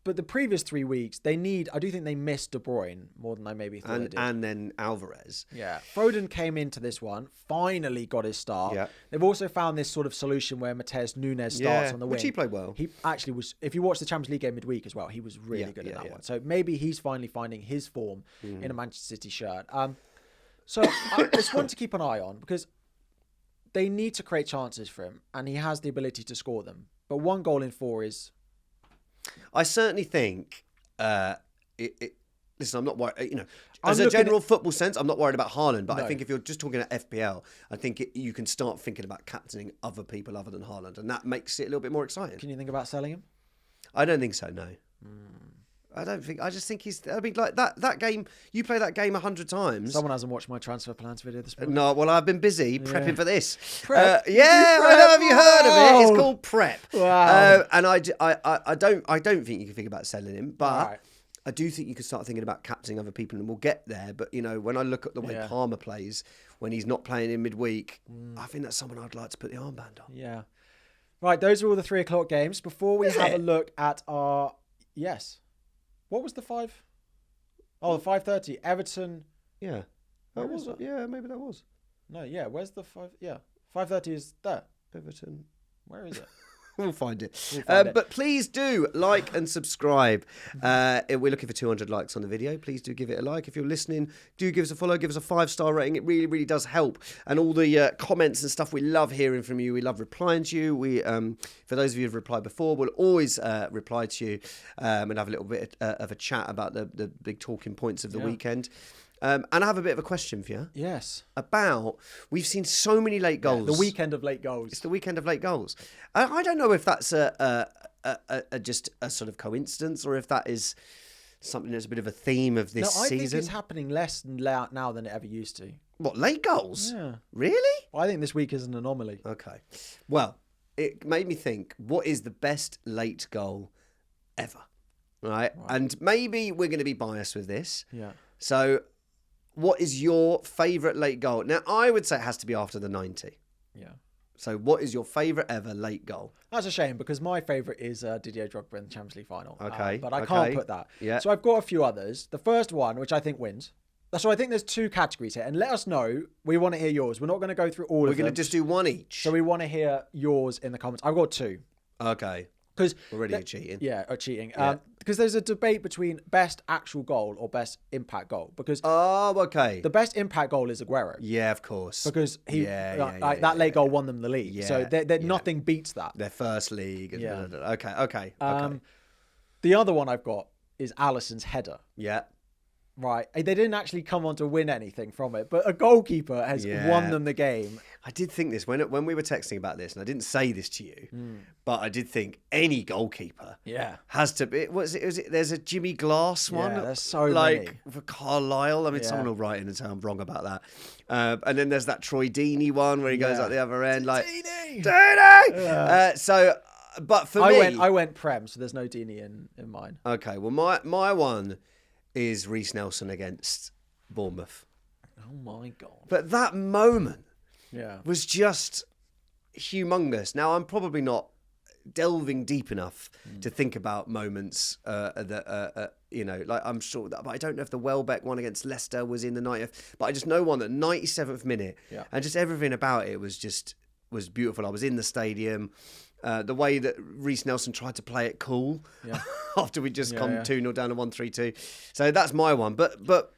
But the previous 3 weeks, I do think they missed De Bruyne more than I maybe thought they did. And then Alvarez. Yeah. Foden came into this one, finally got his start. Yeah. They've also found this sort of solution where Mateus Nunes starts on the wing. Which he played well. He actually was, if you watch the Champions League game midweek as well, he was really good in that one. So maybe he's finally finding his form in a Manchester City shirt. So it's one to keep an eye on because they need to create chances for him and he has the ability to score them. But 1 goal in 4 is... I certainly think... listen, I'm not worried. As a general football sense, I'm not worried about Haaland. But I think if you're just talking about FPL, I think you can start thinking about captaining other people other than Haaland, and that makes it a little bit more exciting. Can you think about selling him? I don't think so. No, I don't think. I just think he's. I mean, like that game. You play that game 100 times. Someone hasn't watched my transfer plans video this morning. No, well, I've been busy prepping for this. Prep? I know. Have you heard of it? It's called prep. Wow. And I don't think you can think about selling him, but. Right. I do think you can start thinking about captaining other people, and we'll get there. But, when I look at the way Palmer plays, when he's not playing in midweek, I think that's someone I'd like to put the armband on. Yeah. Right, those are all the 3 o'clock games. Before we have a look at our... Yes. What was the 5? Oh, the 5:30. Everton... Yeah. That was... Yeah, maybe that was. No, yeah. Where's the 5... Yeah. 5:30 is there. Everton. Where is it? We'll find it. But please do like and subscribe. We're looking for 200 likes on the video. Please do give it a like. If you're listening, do give us a follow. Give us a 5-star rating. It really, really does help. And all the comments and stuff, we love hearing from you. We love replying to you. We, for those of you who've replied before, we'll always reply to you and have a little bit of a chat about the big talking points of the weekend. And I have a bit of a question for you. Yes. We've seen so many late goals. The weekend of late goals. It's the weekend of late goals. I don't know if that's just a sort of coincidence or if that is something that's a bit of a theme of this season. I think it's happening less now than it ever used to. What, late goals? Yeah. Really? I think this week is an anomaly. Okay. Well, it made me think, what is the best late goal ever? Right? And maybe we're going to be biased with this. Yeah. So... what is your favourite late goal? Now, I would say it has to be after the 90. Yeah. So, what is your favourite ever late goal? That's a shame because my favourite is Didier Drogba in the Champions League final. Okay. But I can't put that. Yeah. So, I've got a few others. The first one, which I think wins. So, I think there's 2 categories here. And let us know. We want to hear yours. We're not going to go through all of them. We're going to just do one each. So, we want to hear yours in the comments. I've got 2. Okay. Because already cheating. Yeah, cheating. Yeah. Because there's a debate between best actual goal or best impact goal. Because the best impact goal is Aguero. Yeah, of course. Because that late goal won them the league. Yeah, so nothing beats that. Their first league. Yeah. Okay. The other one I've got is Alisson's header. Yeah. Right. They didn't actually come on to win anything from it, but a goalkeeper has won them the game. I did think this when we were texting about this, and I didn't say this to you, but I did think any goalkeeper has to be. There's a Jimmy Glass one. Yeah, there's so many. For Carlisle. I mean, someone will write in and say I'm wrong about that. And then there's that Troy Deeney one where he goes out the other end like Deeney! But for me... I went Prem, so there's no Deeney in mine. Okay, well, my one is Reece Nelson against Bournemouth. Oh, my God. But that moment was just humongous. Now, I'm probably not delving deep enough to think about moments that, like I'm sure that, but I don't know if the Welbeck one against Leicester was in the 90th, but I just know one at 97th minute, and just everything about it was beautiful. I was in the stadium. The way that Reece Nelson tried to play it cool after we just come 2-0 down to 1-3-2. So that's my one. But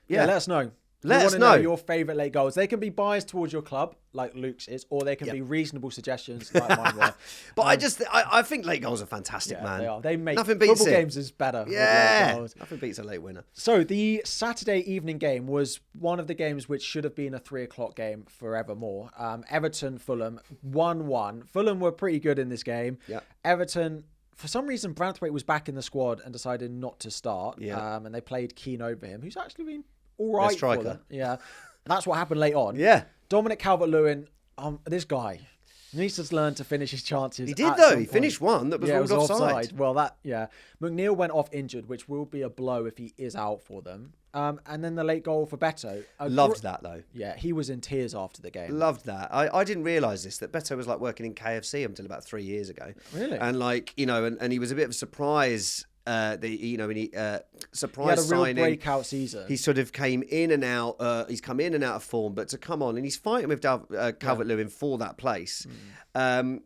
let us know. Let us know your favourite late goals. They can be biased towards your club, like Luke's is, or they can be reasonable suggestions, like mine were. But I think late goals are fantastic, man. They are. They make nothing beats football games is better. Yeah, nothing beats a late winner. So the Saturday evening game was one of the games which should have been a 3 o'clock game forevermore. Everton, Fulham, 1-1. Fulham were pretty good in this game. Yeah. Everton. For some reason, Branthwaite was back in the squad and decided not to start. Yeah. And they played Keane over him, who's actually been all right for them. Yeah. And that's what happened late on. Yeah. Dominic Calvert-Lewin, this guy needs to learn to finish his chances. He did, though. He finished one that was ruled offside. Well, McNeil went off injured, which will be a blow if he is out for them. And then the late goal for Beto. Loved that, though. Yeah, he was in tears after the game. Loved that. I didn't realise this, that Beto was like working in KFC until about 3 years ago. Really? And and he was a bit of a surprise when he He surprise had a real signing, breakout season. he sort of came in and out. He's come in and out of form, but to come on and he's fighting with Calvert-Lewin for that place. And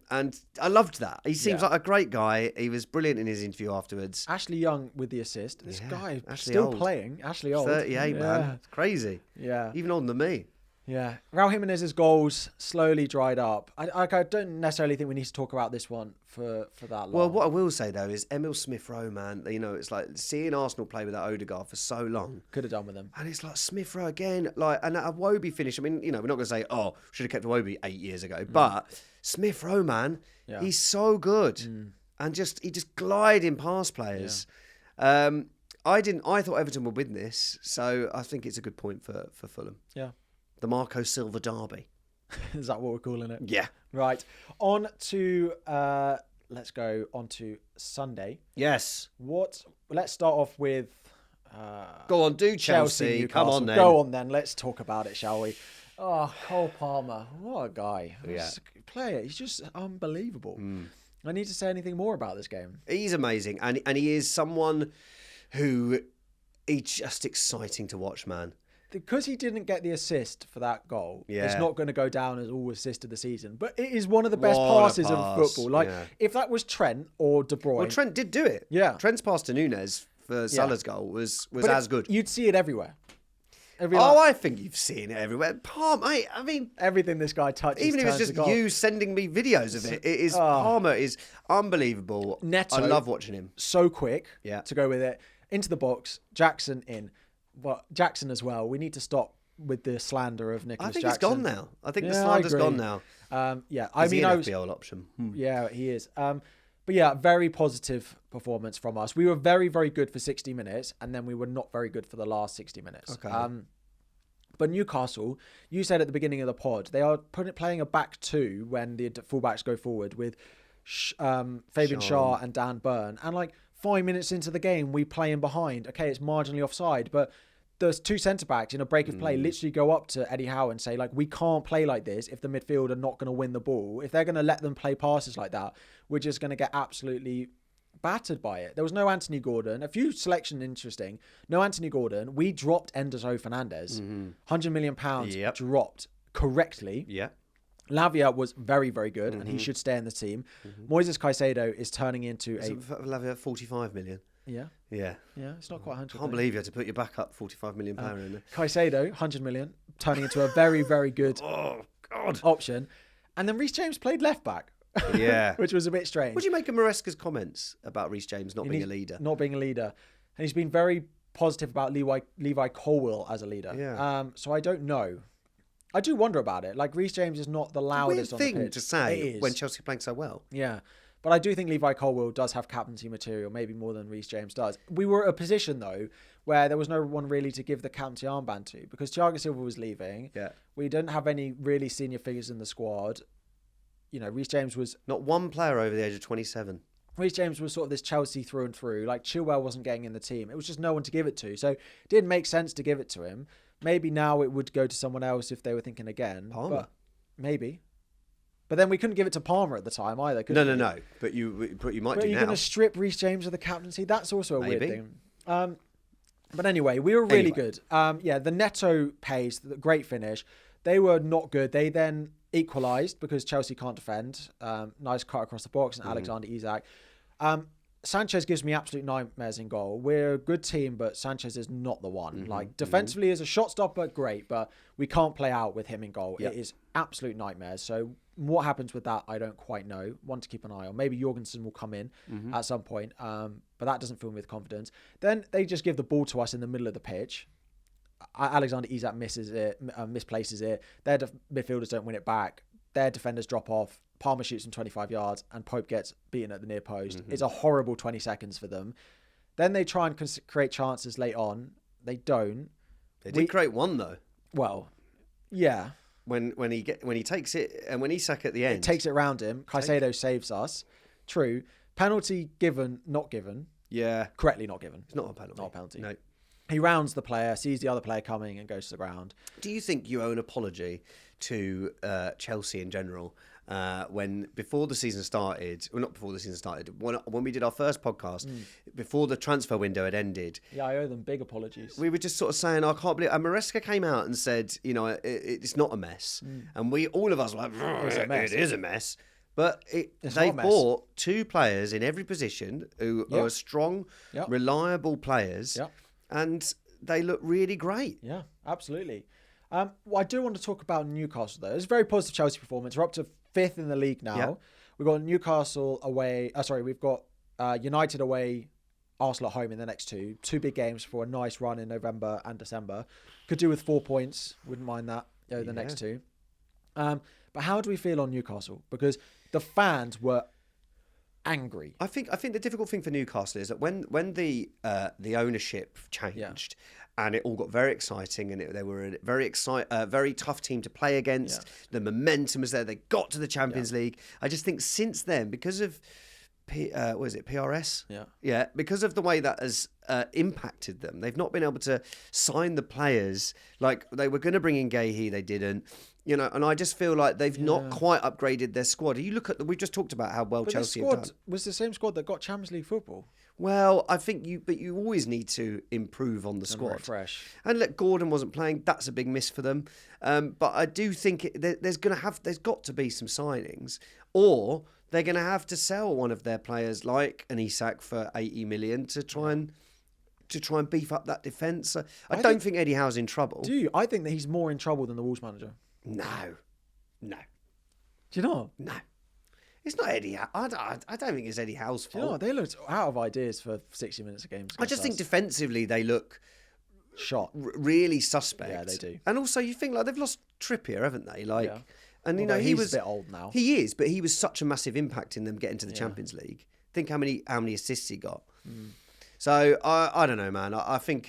I loved that. He seems like a great guy. He was brilliant in his interview afterwards. Ashley Young with the assist. This guy Ashley still old. playing. Ashley old. 38, man. It's crazy. Yeah. Even older than me. Yeah. Raul Jimenez's goals slowly dried up. I don't necessarily think we need to talk about this one for that long. Well, what I will say, though, is Emil Smith-Rowe, man, it's like seeing Arsenal play without Odegaard for so long. Could have done with him. And it's like Smith-Rowe again, and a Iwobi finish. I mean, we're not going to say, should have kept Iwobi 8 years ago. But Smith-Rowe, man, he's so good. And he just gliding past players. Yeah. I thought Everton would win this, so I think it's a good point for Fulham. Yeah. The Marco Silva derby. Is that what we're calling it? Yeah. Right. On to let's go on to Sunday. Yes. Let's start off with go on, do Chelsea. Come on then. Go on then. Let's talk about it, shall we? Oh, Cole Palmer. What a guy. Yeah. Player. He's just unbelievable. I need to say anything more about this game. He's amazing. And he is someone who he's just exciting to watch, man. Because he didn't get the assist for that goal, it's Yeah. not going to go down as all assist of the season. But it is one of the best passes in football. Like, if that was Trent or De Bruyne... Well, Trent did do it. Yeah. Trent's pass to Nunes for Salah's goal was as good. You'd see it everywhere. I think you've seen it everywhere. Palmer, I mean... Everything this guy touches even if it's just you sending me videos of it, Palmer is unbelievable. Neto, I love watching him. So quick to go with it. Into the box, Jackson in. Well, Jackson as well. We need to stop with the slander of Nicholas Jackson. I think it's gone now. I think the slander's gone now. I mean, an FPL option. Yeah, he is. But yeah, very positive performance from us. We were very, very good for 60 minutes, and then we were not very good for the last 60 minutes. Okay. But Newcastle, you said at the beginning of the pod, they are playing a back two when the fullbacks go forward with Fabian Schär and Dan Burn. And 5 minutes into the game, we play in behind. Okay, it's marginally offside, but there's two centre-backs in a break of play literally go up to Eddie Howe and say, we can't play like this if the midfield are not going to win the ball. If they're going to let them play passes like that, we're just going to get absolutely battered by it. There was no Anthony Gordon. A few selection interesting. No Anthony Gordon. We dropped Enzo Fernandez. £100 million dropped correctly. Yeah. Lavia was very, very good, and he should stay in the team. Moises Caicedo is turning into Lavia 45 million. Yeah. Yeah. Yeah, it's not quite 100. Can't believe you had to put your backup 45 million pound in there. Caicedo, 100 million, turning into a very, very good option. And then Reece James played left back. Yeah. Which was a bit strange. What do you make of Maresca's comments about Reece James not being a leader? Not being a leader. And he's been very positive about Levi Colwill as a leader. Yeah. So I don't know. I do wonder about it. Reece James is not the loudest on the pitch. Weird thing to say when Chelsea are playing so well. Yeah. But I do think Levi Colwill does have captaincy material, maybe more than Reece James does. We were at a position, though, where there was no one really to give the captaincy armband to because Thiago Silva was leaving. Yeah. We didn't have any really senior figures in the squad. Reece James was... Not one player over the age of 27. Reece James was sort of this Chelsea through and through. Chilwell wasn't getting in the team. It was just no one to give it to. So it didn't make sense to give it to him. Maybe now it would go to someone else if they were thinking again. Palmer. But maybe. But then we couldn't give it to Palmer at the time either. No. But you might but do now. Are you going to strip Reece James of the captaincy? That's also a weird thing. But anyway, we were really good. The Neto pace, the great finish. They were not good. They then equalised because Chelsea can't defend. Nice cut across the box and Alexander Isak. Sanchez gives me absolute nightmares in goal. We're a good team, but Sanchez is not the one. Defensively as a shot stopper, great, but we can't play out with him in goal. Yep. It is absolute nightmares. So what happens with that, I don't quite know. One to keep an eye on. Maybe Jorgensen will come in at some point, but that doesn't fill me with confidence. Then they just give the ball to us in the middle of the pitch. Alexander Isak misses it, misplaces it. Their midfielders don't win it back. Their defenders drop off. Palmer shoots from 25 yards and Pope gets beaten at the near post. It's a horrible 20 seconds for them. Then they try and create chances late on. They don't. They did create one though. Well, yeah. When he takes it and when Isak at the end. It takes it around him. Caicedo saves us. True. Penalty given, not given. Yeah. Correctly not given. It's not a penalty. Not a penalty. No. He rounds the player, sees the other player coming and goes to the ground. Do you think you owe an apology to Chelsea in general when before the season started, well, not before the season started, when we did our first podcast, before the transfer window had ended. Yeah, I owe them big apologies. We were just sort of saying, I can't believe. And Maresca came out and said, it's not a mess. And all of us were like, it is a mess. But they've bought 2 players in every position who are strong, reliable players, and they look really great. Yeah, absolutely. Well, I do want to talk about Newcastle, though. It's a very positive Chelsea performance. We're up to 5th in the league now. Yeah. We've got Newcastle away. We've got United away, Arsenal at home in the next 2. 2 big games for a nice run in November and December. Could do with 4 points. Wouldn't mind that, the next 2. But how do we feel on Newcastle? Because the fans were angry. I think the difficult thing for Newcastle is that when the ownership changed and it all got very exciting and they were a very tough team to play against. The momentum was there. They got to the Champions League. I just think since then, because of PRS? Yeah. Because of the way that has impacted them, they've not been able to sign the players. Like they were going to bring in Gahey, they didn't. And I just feel like they've not quite upgraded their squad. You look at we've just talked about how well Chelsea have done. Was the same squad that got Champions League football. Well, I think you always need to improve on the squad. Refresh. And look, Gordon wasn't playing. That's a big miss for them. But I do think there's got to be some signings, or they're going to have to sell one of their players, like an Isak, for 80 million to try and beef up that defence. I don't think Eddie Howe's in trouble. Do you? I think that he's more in trouble than the Wolves manager. No. Do you not? No. It's not Eddie Howe. I don't think it's Eddie Howe's fault. Do you know, they looked out of ideas for 60 minutes of games. I just think defensively they look really suspect. Yeah, they do. And also you think like they've lost Trippier, haven't they? And he was a bit old now. He is, but he was such a massive impact in them getting to the Champions League. Think how many assists he got. So I don't know, man. I think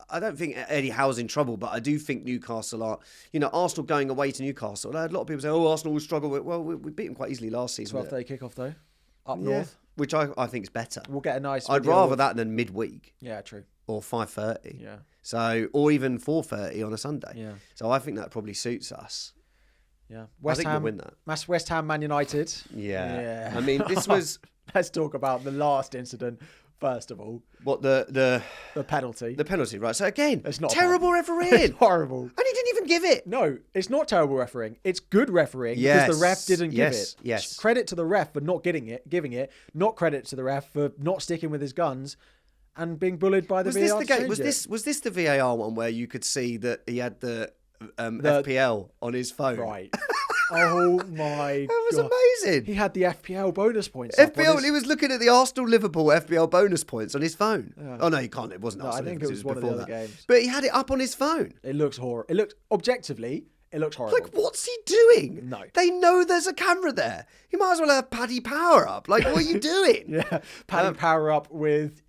I don't think Eddie Howe's in trouble, but I do think Newcastle are. Arsenal going away to Newcastle. I had a lot of people say, Arsenal will struggle. Well, we beat them quite easily last season. 12:30 kickoff though, up north, which I think is better. We'll get a nice. I'd rather that than midweek. Yeah, true. Or 5:30. Yeah. So, or even 4:30 on a Sunday. Yeah. So I think that probably suits us. Yeah. I think we'll win that. West Ham, Man United. Yeah. I mean, this was. Let's talk about the last incident. First of all, what the penalty? The penalty, right? So again, it's not terrible refereeing. It's horrible, and he didn't even give it. No, it's not terrible refereeing. It's good refereeing because the ref didn't give it. Yes, credit to the ref for not giving it. Not credit to the ref for not sticking with his guns and being bullied by the VAR. Was this the VAR one where you could see that he had the FPL on his phone? Right. Oh my god. That was amazing. He had the FPL bonus points. He was looking at the Arsenal Liverpool FPL bonus points on his phone. Yeah. Oh no, he can't. It wasn't Arsenal. I think it was one of the other games. But he had it up on his phone. It looks horrible. It looks objectively. It looks horrible. Like, what's he doing? No. They know there's a camera there. You might as well have Paddy Power up. Like, what are you doing? Paddy Power up with,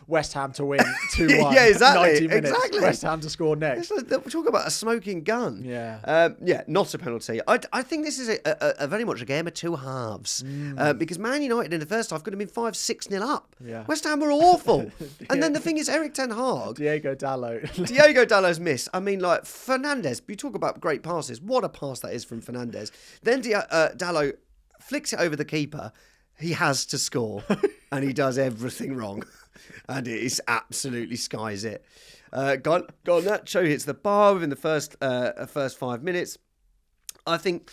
West Ham to win 2-1. Yeah, exactly. 90 minutes. Exactly. West Ham to score next. We're talking about a smoking gun. Not a penalty. I think this is a very much a game of two halves. Because Man United in the first half could have been 5-6-0 up. Yeah. West Ham were awful. And then the thing is, Eric Ten Hag. Diego Dalot's miss. I mean, like, Fernandes, you talk about great passes. What a pass that is from Fernandes. Then Dalot flicks it over the keeper. He has to score. And he does everything wrong. And it is absolutely skies it. Garnacho hits the bar within the first 5 minutes. I think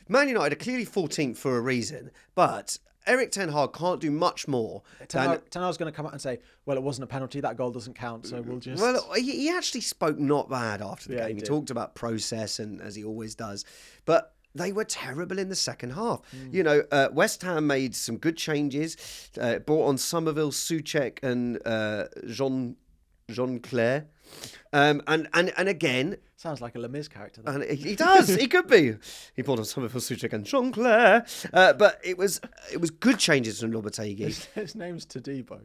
Man United are clearly 14th for a reason. But Eric Ten Hag can't do much more. Ten Hag's going to come out and say, well, it wasn't a penalty. That goal doesn't count. So we'll just... Well, he actually spoke not bad after the game. He talked about process, and as he always does. But they were terrible in the second half. West Ham made some good changes. Brought on Somerville, Soucek, and Jean Claire. And again... Sounds like a Les Mis character. Though. And he does. He could be. He brought on Somerville, Soucek, and Jean Claire. But it was good changes from Lopetegui. His name's Todibo.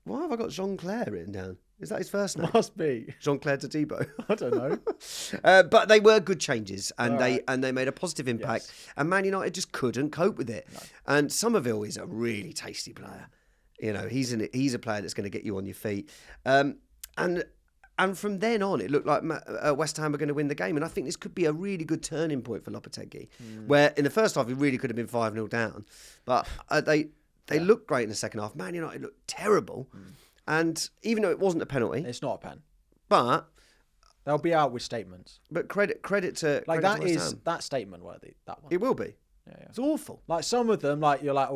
Why have I got Jean Claire written down? Is that his first name? Must be. Jean Claire Todibo. I don't know. But they were good changes, and they made a positive impact. Yes. And Man United just couldn't cope with it. No. And Somerville is a really tasty player. He's a player that's going to get you on your feet. And And from then on, it looked like West Ham were going to win the game. And I think this could be a really good turning point for Lopetegui, where in the first half, he really could have been 5-0 down. But they looked great in the second half. Man United looked terrible. And even though it wasn't a penalty. It's not a pen. But they'll be out with statements. But credit to like credit that to is that statement worthy. That one. It will be. Yeah. It's awful. Like some of them, like you're like,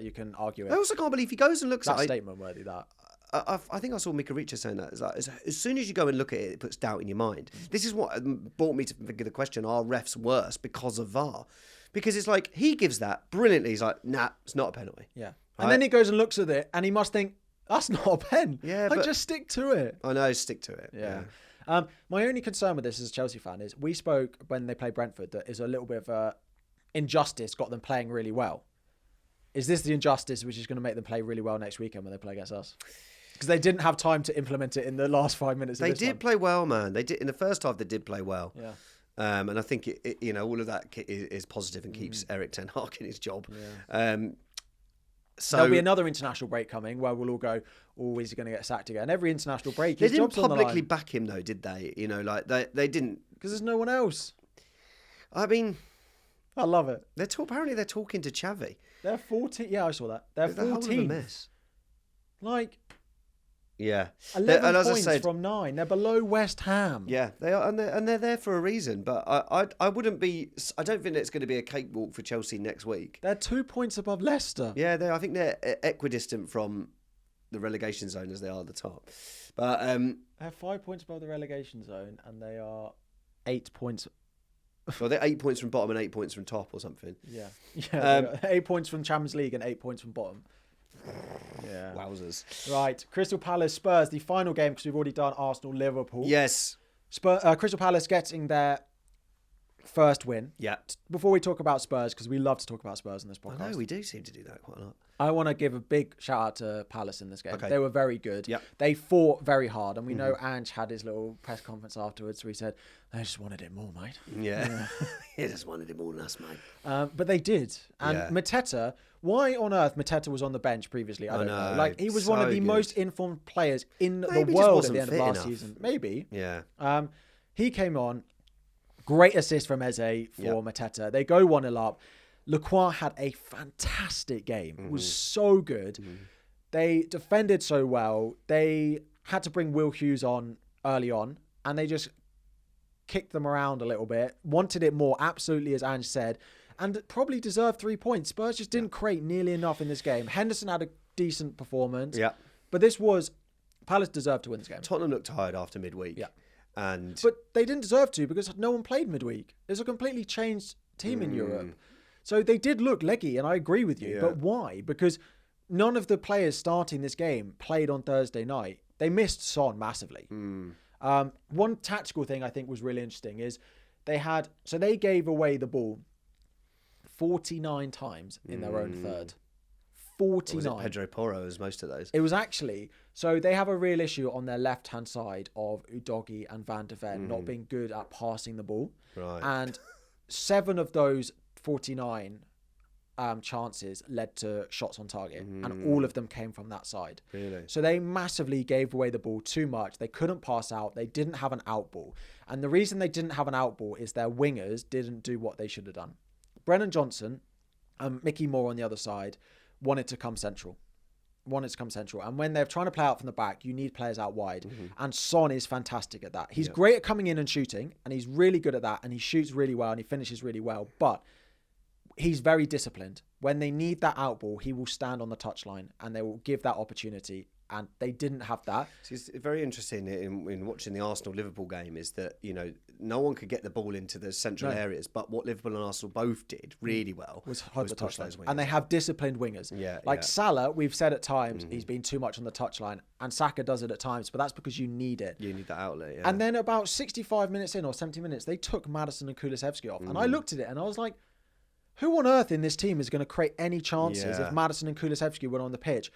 you can argue it. I also can't believe he goes and looks at that statement worthy. That I think I saw Mika Richa saying that. It's like, as soon as you go and look at it, it puts doubt in your mind. This is what brought me to think of the question: are refs worse because of VAR? Because it's like he gives that brilliantly. He's like, nah, it's not a penalty. Yeah, and then he goes and looks at it, and he must think that's not a pen. Yeah, like just stick to it. I know, stick to it. Yeah. My only concern with this as a Chelsea fan is we spoke when they played Brentford that is a little bit of injustice got them playing really well. Is this the injustice which is going to make them play really well next weekend when they play against us? Because they didn't have time to implement it in the last 5 minutes. They did play well, man. They did in the first half. They did play well. Yeah. And I think all of that is positive and keeps Eric Ten Hag in his job. Yeah. So there'll be another international break coming where we'll all go, oh, is he going to get sacked again? Every international break, they didn't publicly back him though, did they? They didn't, because there's no one else. I mean, I love it. Apparently they're talking to Xavi. They're 14. Yeah, I saw that. They're 14. Whole of a mess. Like, yeah, 11 points from 9. They're below West Ham. Yeah, they are, and they're there for a reason. But I wouldn't be. I don't think it's going to be a cakewalk for Chelsea next week. They're 2 points above Leicester. Yeah, I think they're equidistant from the relegation zone as they are at the top. But they're 5 points above the relegation zone, and they are 8 points. Well, they're 8 points from bottom and 8 points from top, or something. Yeah. 8 points from Champions League and 8 points from bottom. Yeah. Wowzers. Right. Crystal Palace Spurs, the final game, because we've already done Arsenal Liverpool. Yes. Crystal Palace getting their first win. Yeah. Before we talk about Spurs, because we love to talk about Spurs in this podcast. I know, we do seem to do that quite a lot. I want to give a big shout out to Palace in this game. Okay. They were very good. Yep. They fought very hard. And we know Ange had his little press conference afterwards where he said, they just wanted it more, mate. Yeah. He just wanted it more than us, mate. But they did. And Mateta, why on earth Mateta was on the bench previously, I don't know. Like, he was one of the most informed players in the world at the end of last season. Maybe. Yeah. He came on. Great assist from Eze for Mateta. They go 1-0 up. Lacroix had a fantastic game. It was so good. They defended so well. They had to bring Will Hughes on early on, and they just kicked them around a little bit. Wanted it more, absolutely, as Ange said, and probably deserved 3 points. Spurs just didn't create nearly enough in this game. Henderson had a decent performance. Yeah. But Palace deserved to win this game. Tottenham looked tired after midweek. Yeah. But they didn't deserve to because no one played midweek. It's a completely changed team in Europe. So they did look leggy, and I agree with you. Yeah. But why? Because none of the players starting this game played on Thursday night. They missed Son massively. One tactical thing I think was really interesting is they gave away the ball 49 times in their own third. 49. Was it Pedro Porro as most of those? It was actually. So they have a real issue on their left-hand side of Udogie and Van de Ven not being good at passing the ball. Right. And 7 of those 49 chances led to shots on target, and all of them came from that side. Really? So they massively gave away the ball too much. They couldn't pass out. They didn't have an out ball. And the reason they didn't have an out ball is their wingers didn't do what they should have done. Brennan Johnson and Mickey Moore on the other side wanted to come central. And when they're trying to play out from the back, you need players out wide. And Son is fantastic at that. He's great at coming in and shooting, and he's really good at that, and he shoots really well, and he finishes really well. But he's very disciplined. When they need that out ball, he will stand on the touchline, and they will give that opportunity. And they didn't have that. It's very interesting in watching the Arsenal-Liverpool game is that, no one could get the ball into the central areas, but what Liverpool and Arsenal both did really well was push those wingers. And they have disciplined wingers. Salah, we've said at times, he's been too much on the touchline, and Saka does it at times, but that's because you need it. You need that outlet, yeah. And then about 65 minutes in, or 70 minutes, they took Maddison and Kulusevski off. And I looked at it, and I was like, who on earth in this team is going to create any chances if Maddison and Kulusevski were on the pitch?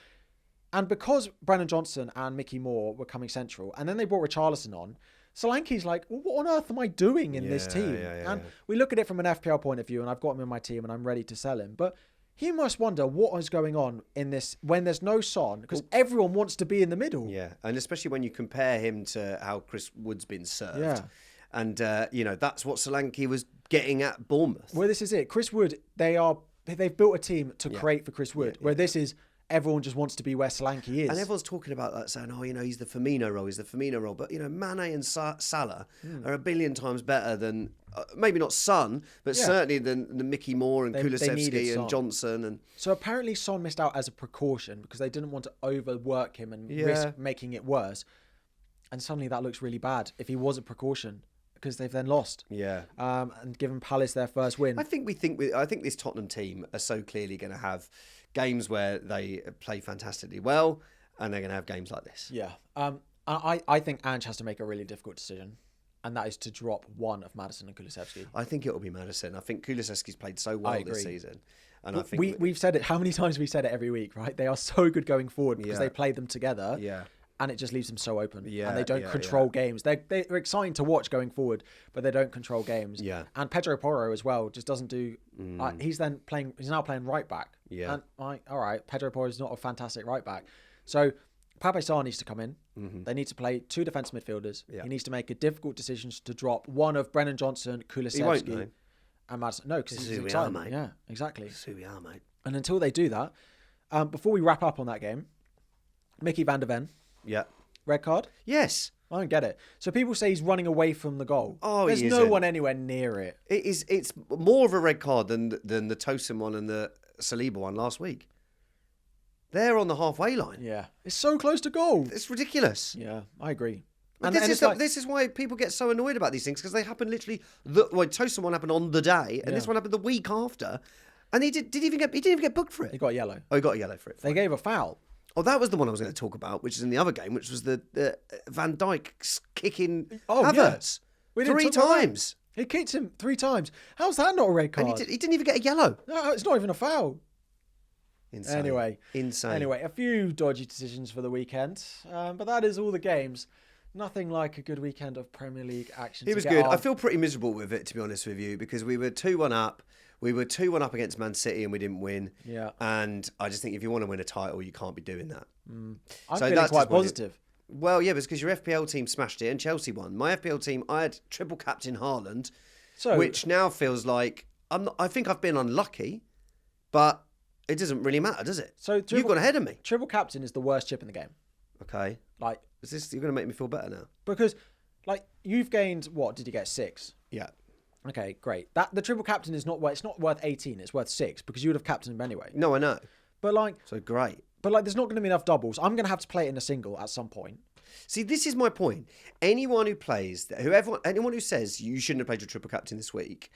And because Brennan Johnson and Mickey Moore were coming central, and then they brought Richarlison on, Solanke's like, well, what on earth am I doing in this team? And we look at it from an FPL point of view, and I've got him in my team, and I'm ready to sell him. But he must wonder what is going on in this when there's no Son, because everyone wants to be in the middle. Yeah, and especially when you compare him to how Chris Wood's been served. Yeah. And, that's what Solanke was getting at Bournemouth. Well, this is it. Chris Wood, they've built a team to create for Chris Wood, where this is everyone just wants to be where Solanke is. And everyone's talking about that, saying, he's the Firmino role. But, Mane and Salah are a billion times better than, maybe not Son, but certainly than Mickey Moore and Kulusevski and Johnson. And so apparently Son missed out as a precaution because they didn't want to overwork him and risk making it worse. And suddenly that looks really bad if he was a precaution, because they've then lost. Yeah. And given Palace their first win. I think this Tottenham team are so clearly going to have games where they play fantastically well, and they're going to have games like this. Yeah. I think Ange has to make a really difficult decision, and that is to drop one of Maddison and Kulusevski. I think it will be Maddison. I think Kulusevski's played so well this season. And I think we've said it. How many times have we said it every week, right? They are so good going forward because they play them together. Yeah. And it just leaves them so open. Yeah, and they don't control games. They're exciting to watch going forward, but they don't control games. Yeah. And Pedro Porro as well just doesn't do... he's now playing right back. Yeah. And all right, Pedro Porro is not a fantastic right back. So Pape Sarr needs to come in. Mm-hmm. They need to play two defensive midfielders. Yeah. He needs to make a difficult decision to drop one of Brennan Johnson, Kulusevski, and Maddison. No, because he's excited. Mate. Yeah, exactly. This is who we are, mate. And until they do that, before we wrap up on that game, Mickey van der Ven. Yeah. Red card? Yes. I don't get it. So people say he's running away from the goal. Oh, there's no one anywhere near it. It's more of a red card than the Tosin one and the Saliba one last week. They're on the halfway line. Yeah. It's so close to goal. It's ridiculous. Yeah, I agree. But this is why people get so annoyed about these things, because they happen literally... Tosin one happened on the day, and this one happened the week after. And he didn't even get booked for it. He got a yellow. Oh, he got a yellow for it. They gave a foul. Oh, that was the one I was going to talk about, which is in the other game, which was the Van Dijk kicking Havertz. Yeah. 3 times. He kicked him 3 times. How's that not a red card? And he didn't even get a yellow. No, it's not even a foul. Insane. Insane. Anyway, a few dodgy decisions for the weekend, but that is all the games. Nothing like a good weekend of Premier League action. It was good. I feel pretty miserable with it, to be honest with you, because we were 2-1 up. We were 2-1 up against Man City and we didn't win. Yeah. And I just think if you want to win a title, you can't be doing that. I'm feeling quite positive. Well, yeah, but it's because your FPL team smashed it and Chelsea won. My FPL team, I had triple captain Haaland, which now feels like I think I've been unlucky, but it doesn't really matter, does it? So you've gone ahead of me. Triple captain is the worst chip in the game. Okay. Like, you're going to make me feel better now? Because, you've gained, what, did you get 6? Yeah. Okay, great. The triple captain is it's not worth 18, it's worth 6, because you would have captained him anyway. No, I know. But so great. But there's not going to be enough doubles. I'm going to have to play it in a single at some point. See, this is my point. Anyone who plays, anyone who says you shouldn't have played your triple captain this week,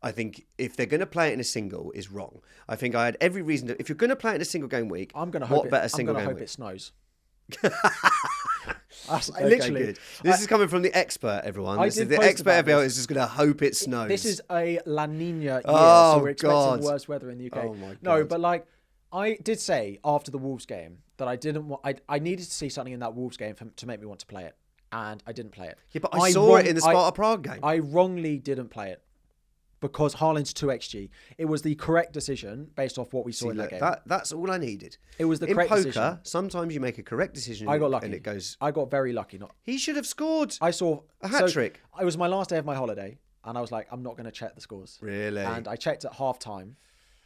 I think if they're going to play it in a single, is wrong. I think I had every reason to. If you're going to play it in a single game week, I'm going to hope it snows. Literally, good. This is coming from the expert, everyone. The expert FPL is just going to hope it snows. This is a La Nina year, so we're expecting worse weather in the UK. Oh my God. No, but I did say after the Wolves game that I didn't want. I needed to see something in that Wolves game to make me want to play it, and I didn't play it. Yeah, but I saw it in the Sparta Prague game. I wrongly didn't play it because Haaland's 2xG. It was the correct decision based off what we saw in that game. That's all I needed. It was the correct decision. In poker, sometimes you make a correct decision. I got lucky. And it goes... I got very lucky. He should have scored. I saw a hat-trick. It was my last day of my holiday, and I was like, I'm not going to check the scores. Really? And I checked at half-time,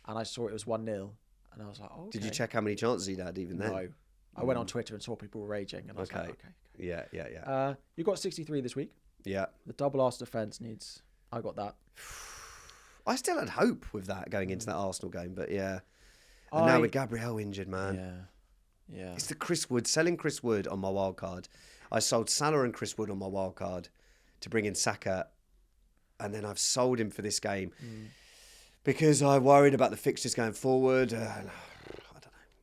and I saw it was 1-0. And I was like, oh, okay. Did you check how many chances he'd had even then? No. I went on Twitter and saw people were raging, and I was like, okay. Yeah. You got 63 this week. Yeah. The double arse defence needs... I got that. I still had hope with that going into that Arsenal game, but yeah. And now with Gabriel injured, man. Yeah. It's the selling Chris Wood on my wild card. I sold Salah and Chris Wood on my wild card to bring in Saka, and then I've sold him for this game because I worried about the fixtures going forward. I don't know.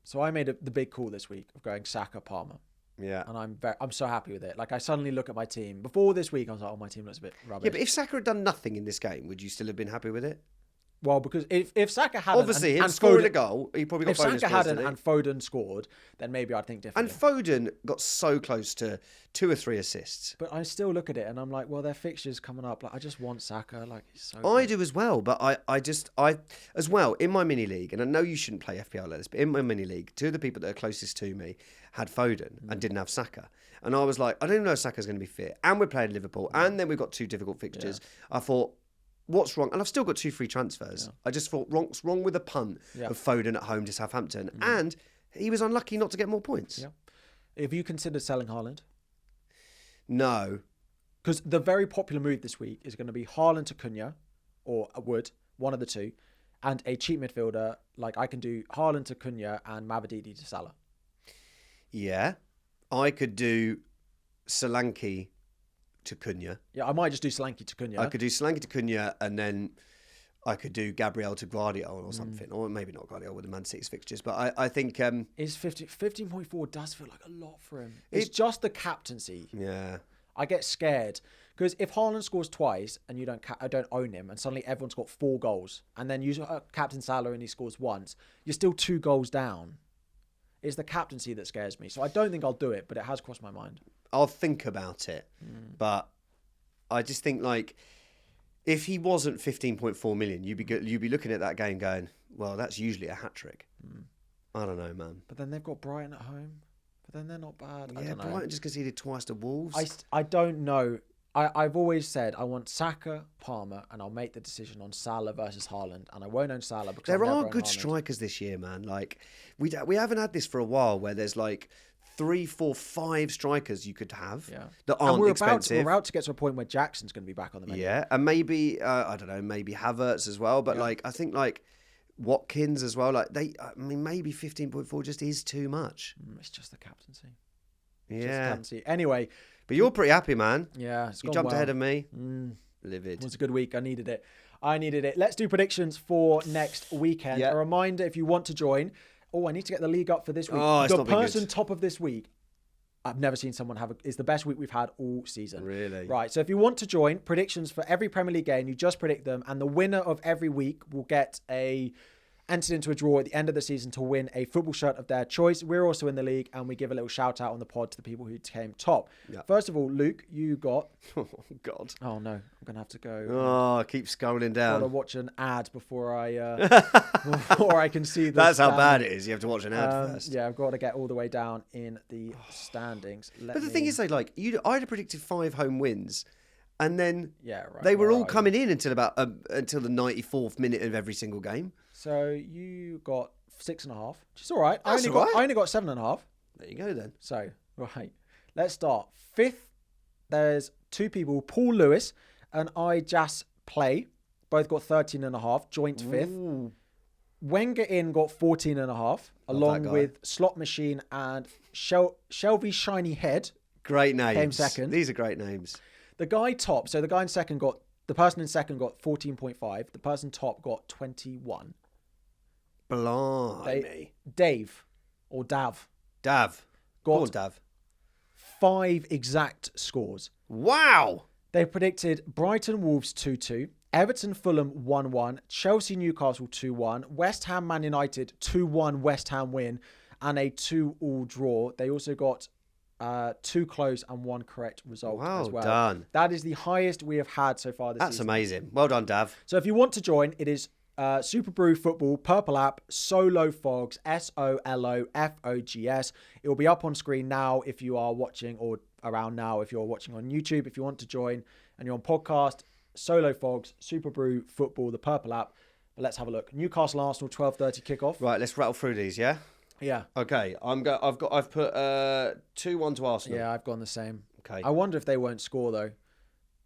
So I made the big call this week of going Saka Palmer. Yeah. And I'm so happy with it. I suddenly look at my team. Before this week, I was like, oh, my team looks a bit rubbish. Yeah, but if Saka had done nothing in this game, would you still have been happy with it? Well, because if Saka hadn't... Obviously, him scoring a goal, he probably got if bonus Saka points, hadn't didn't he? and Foden scored, then maybe I'd think differently. And Foden got so close to 2 or 3 assists. But I still look at it and I'm like, well, their fixtures coming up. Like, I just want Saka. Like, he's so I good. do as well, but I as well, in my mini league, and I know you shouldn't play FPL like this, but in my mini league, 2 of the people that are closest to me had Foden and didn't have Saka. And I was like, I don't even know if Saka's going to be fit. And we're playing Liverpool, and then we've got 2 difficult fixtures. I thought, what's wrong? And I've still got 2 free transfers. I just thought, what's wrong with the punt of Foden at home to Southampton? And he was unlucky not to get more points. Yeah. Have you considered selling Haaland? No. Because the very popular move this week is going to be Haaland to Cunha, or Wood, one of the 2, and a cheap midfielder. Like, I can do Haaland to Cunha and Mavididi to Salah. Yeah. I could do Solanke to Cunha. Yeah, I might just do Solanke to Cunha. I could do Solanke to Cunha, and then I could do Gabriel to Guardiola or something. Or maybe not Guardiola with the Man City's fixtures. But I think... Is 15.4 does feel like a lot for him. It's just the captaincy. Yeah. I get scared. Because if Haaland scores twice and you don't own him, and suddenly everyone's got 4 goals, and then you captain Salah and he scores once, you're still 2 goals down. It's the captaincy that scares me. So I don't think I'll do it, but it has crossed my mind. I'll think about it. But I just think, like, if he wasn't 15.4 million, you'd be looking at that game going, well, that's usually a hat-trick. I don't know, man. But then they've got Brighton at home. But then they're not bad. Yeah, I don't know. Brighton just conceded twice to Wolves. I don't know. I've always said I want Saka, Palmer, and I'll make the decision on Salah versus Haaland, and I won't own Salah because there I'll are never good own Haaland. strikers this year, man. Like we haven't had this for a while, where there's like 3, 4, 5 strikers you could have that aren't expensive. We're about to get to a point where Jackson's going to be back on the menu. Yeah, and maybe I don't know, maybe Havertz as well. But like I think like Watkins as well. Like maybe 15.4 just is too much. It's just the captaincy. Yeah. Anyway. But you're pretty happy, man. Yeah. You jumped ahead of me. Livid. It was a good week. I needed it. Let's do predictions for next weekend. A reminder, if you want to join. Oh, I need to get the league up for this week. Oh, it's the not been person good. top of this week, I've never seen someone is the best week we've had all season. Really? Right. So if you want to join, predictions for every Premier League game, you just predict them. And the winner of every week will get entered into a draw at the end of the season to win a football shirt of their choice. We're also in the league, and we give a little shout out on the pod to the people who came top. First of all, Luke, you got... Oh, God. Oh, no. I'm going to have to go... Oh, keep scrolling down. I've got to watch an ad before I can see the That's how bad it is. You have to watch an ad first. Yeah, I've got to get all the way down in the standings. But the thing is, though, like, I'd have predicted 5 home wins, and then right, they were all coming in until the 94th minute of every single game. So you got 6.5, which is all right. That's I only got 7.5. There you go, then. So, right. Let's start. 5th, there's 2 people, Paul Lewis and I Jas Play. Both got 13.5, joint 5th. Ooh. Wenger In got 14.5, along with Slot Machine and Shelby Shiny Head. Great names. Came second. These are great names. The guy top, so the person in second got 14.5. The person top got 21. Blimey. Dave, or Dav. Dav. Got Dav. 5 exact scores. Wow. They predicted Brighton Wolves 2-2, Everton Fulham 1-1, Chelsea Newcastle 2-1, West Ham Man United 2-1 West Ham win, and a 2-2 draw. They also got 2 close and 1 correct result as well. Done. That is the highest we have had so far this season. That's amazing. Well done, Dav. So if you want to join, it is Super Brew Football, Purple App, Solo Fogs, SOLOFOGS. It will be up on screen now if you are watching, or around now if you're watching on YouTube. If you want to join and you're on podcast, Solo Fogs, Super Brew Football, the Purple App. But let's have a look. Newcastle Arsenal 12:30 kickoff. Right, let's rattle through these, yeah? Yeah. Okay, I've put 2-1 to Arsenal. Yeah, I've gone the same. Okay. I wonder if they won't score though.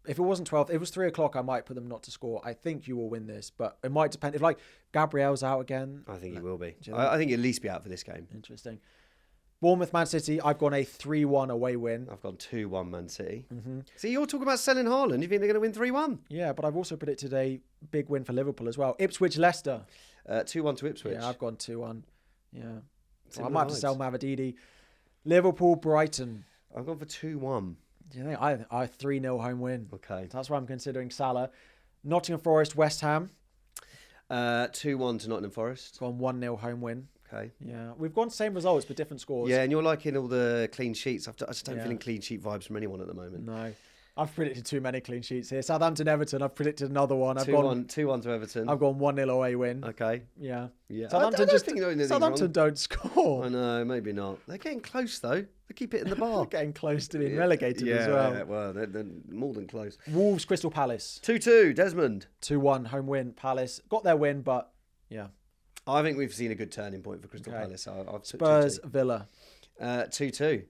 If it wasn't 12, if it was 3 o'clock, I might put them not to score. I think you will win this, but it might depend. If like Gabriel's out again, I think he will be. I think he'll at least be out for this game. Interesting. Bournemouth Man City, I've gone a 3-1 away win. I've gone 2-1 Man City. Mm-hmm. See, you're talking about selling Haaland. You think they're going to win 3-1? Yeah, but I've also predicted a big win for Liverpool as well. Ipswich Leicester. 2-1 to Ipswich. Yeah, I've gone 2-1. Yeah. So I might have to sell Mavididi. Liverpool Brighton. I've gone for 2-1. Do you think I 3-0 home win? Okay. That's why I'm considering Salah. Nottingham Forest West Ham. 2-1 to Nottingham Forest. Gone 1-0 home win. Okay. Yeah, we've gone same results but different scores. Yeah, and you're liking all the clean sheets. I just don't feeling clean sheet vibes from anyone at the moment. No. I've predicted too many clean sheets here. Southampton, Everton, I've predicted another one. 2-1 to Everton. I've gone 1-0 away win. Okay. Yeah. Southampton Southampton don't score. I know, maybe not. They're getting close, though. They keep hitting the bar. They're getting close to being relegated as well. Yeah, well, they're more than close. Wolves, Crystal Palace. 2-2, Desmond. 2-1, home win, Palace. Got their win, but yeah. I think we've seen a good turning point for Crystal Palace. I've Spurs, Villa. 2-2.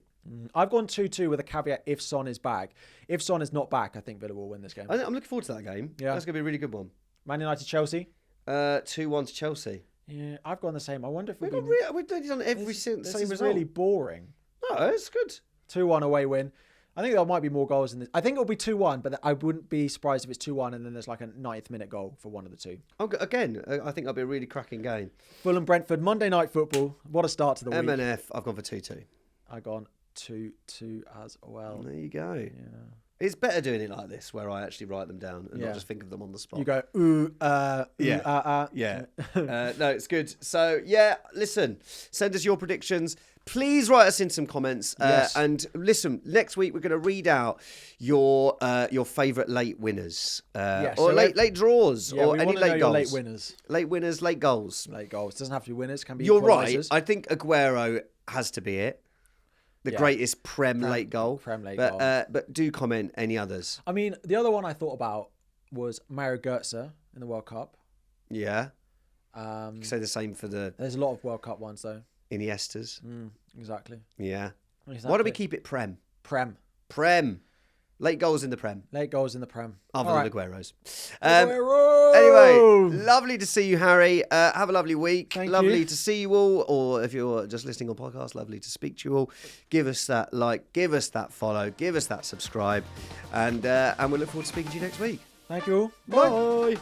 I've gone 2-2 with a caveat if Son is back. If Son is not back, I think Villa will win this game. I'm looking forward to that game. Yeah. That's going to be a really good one. Man United, Chelsea. 2-1 to Chelsea. Yeah, I've gone the same. I wonder if we've done every same result. This is really boring. No, it's good. 2-1 away win. I think there might be more goals in this. I think it'll be 2-1, but I wouldn't be surprised if it's 2-1 and then there's like a 90th minute goal for one of the two. Again, I think that'll be a really cracking game. Fulham, Brentford, Monday Night Football. What a start to the week. MNF, I've gone for 2-2. I've gone 2-2 as well. There you go. Yeah. It's better doing it like this, where I actually write them down and not just think of them on the spot. You go, Yeah. No, it's good. So, yeah, listen, send us your predictions. Please write us in some comments. Yes. And listen, next week we're going to read out your favourite late winners. Or late draws. Or any late goals. Late winners. Late winners, late goals. Late goals. Doesn't have to be winners. Can be You're equalisers. right. I think Aguero has to be it. The greatest late goal. Prem late goal. But do comment any others. I mean, the other one I thought about was Mario Götze in the World Cup. Yeah. You can say the same for the... There's a lot of World Cup ones, though. Iniestas. Exactly. Yeah. Exactly. Why do we keep it Prem? Prem. Late goals in the Prem. Late goals in the Prem. Other than Aguero's. Aguero! Anyway, lovely to see you, Harry. Have a lovely week. Lovely to see you all. Or if you're just listening on podcast, lovely to speak to you all. Give us that like, give us that follow, give us that subscribe. And we look forward to speaking to you next week. Thank you. Bye.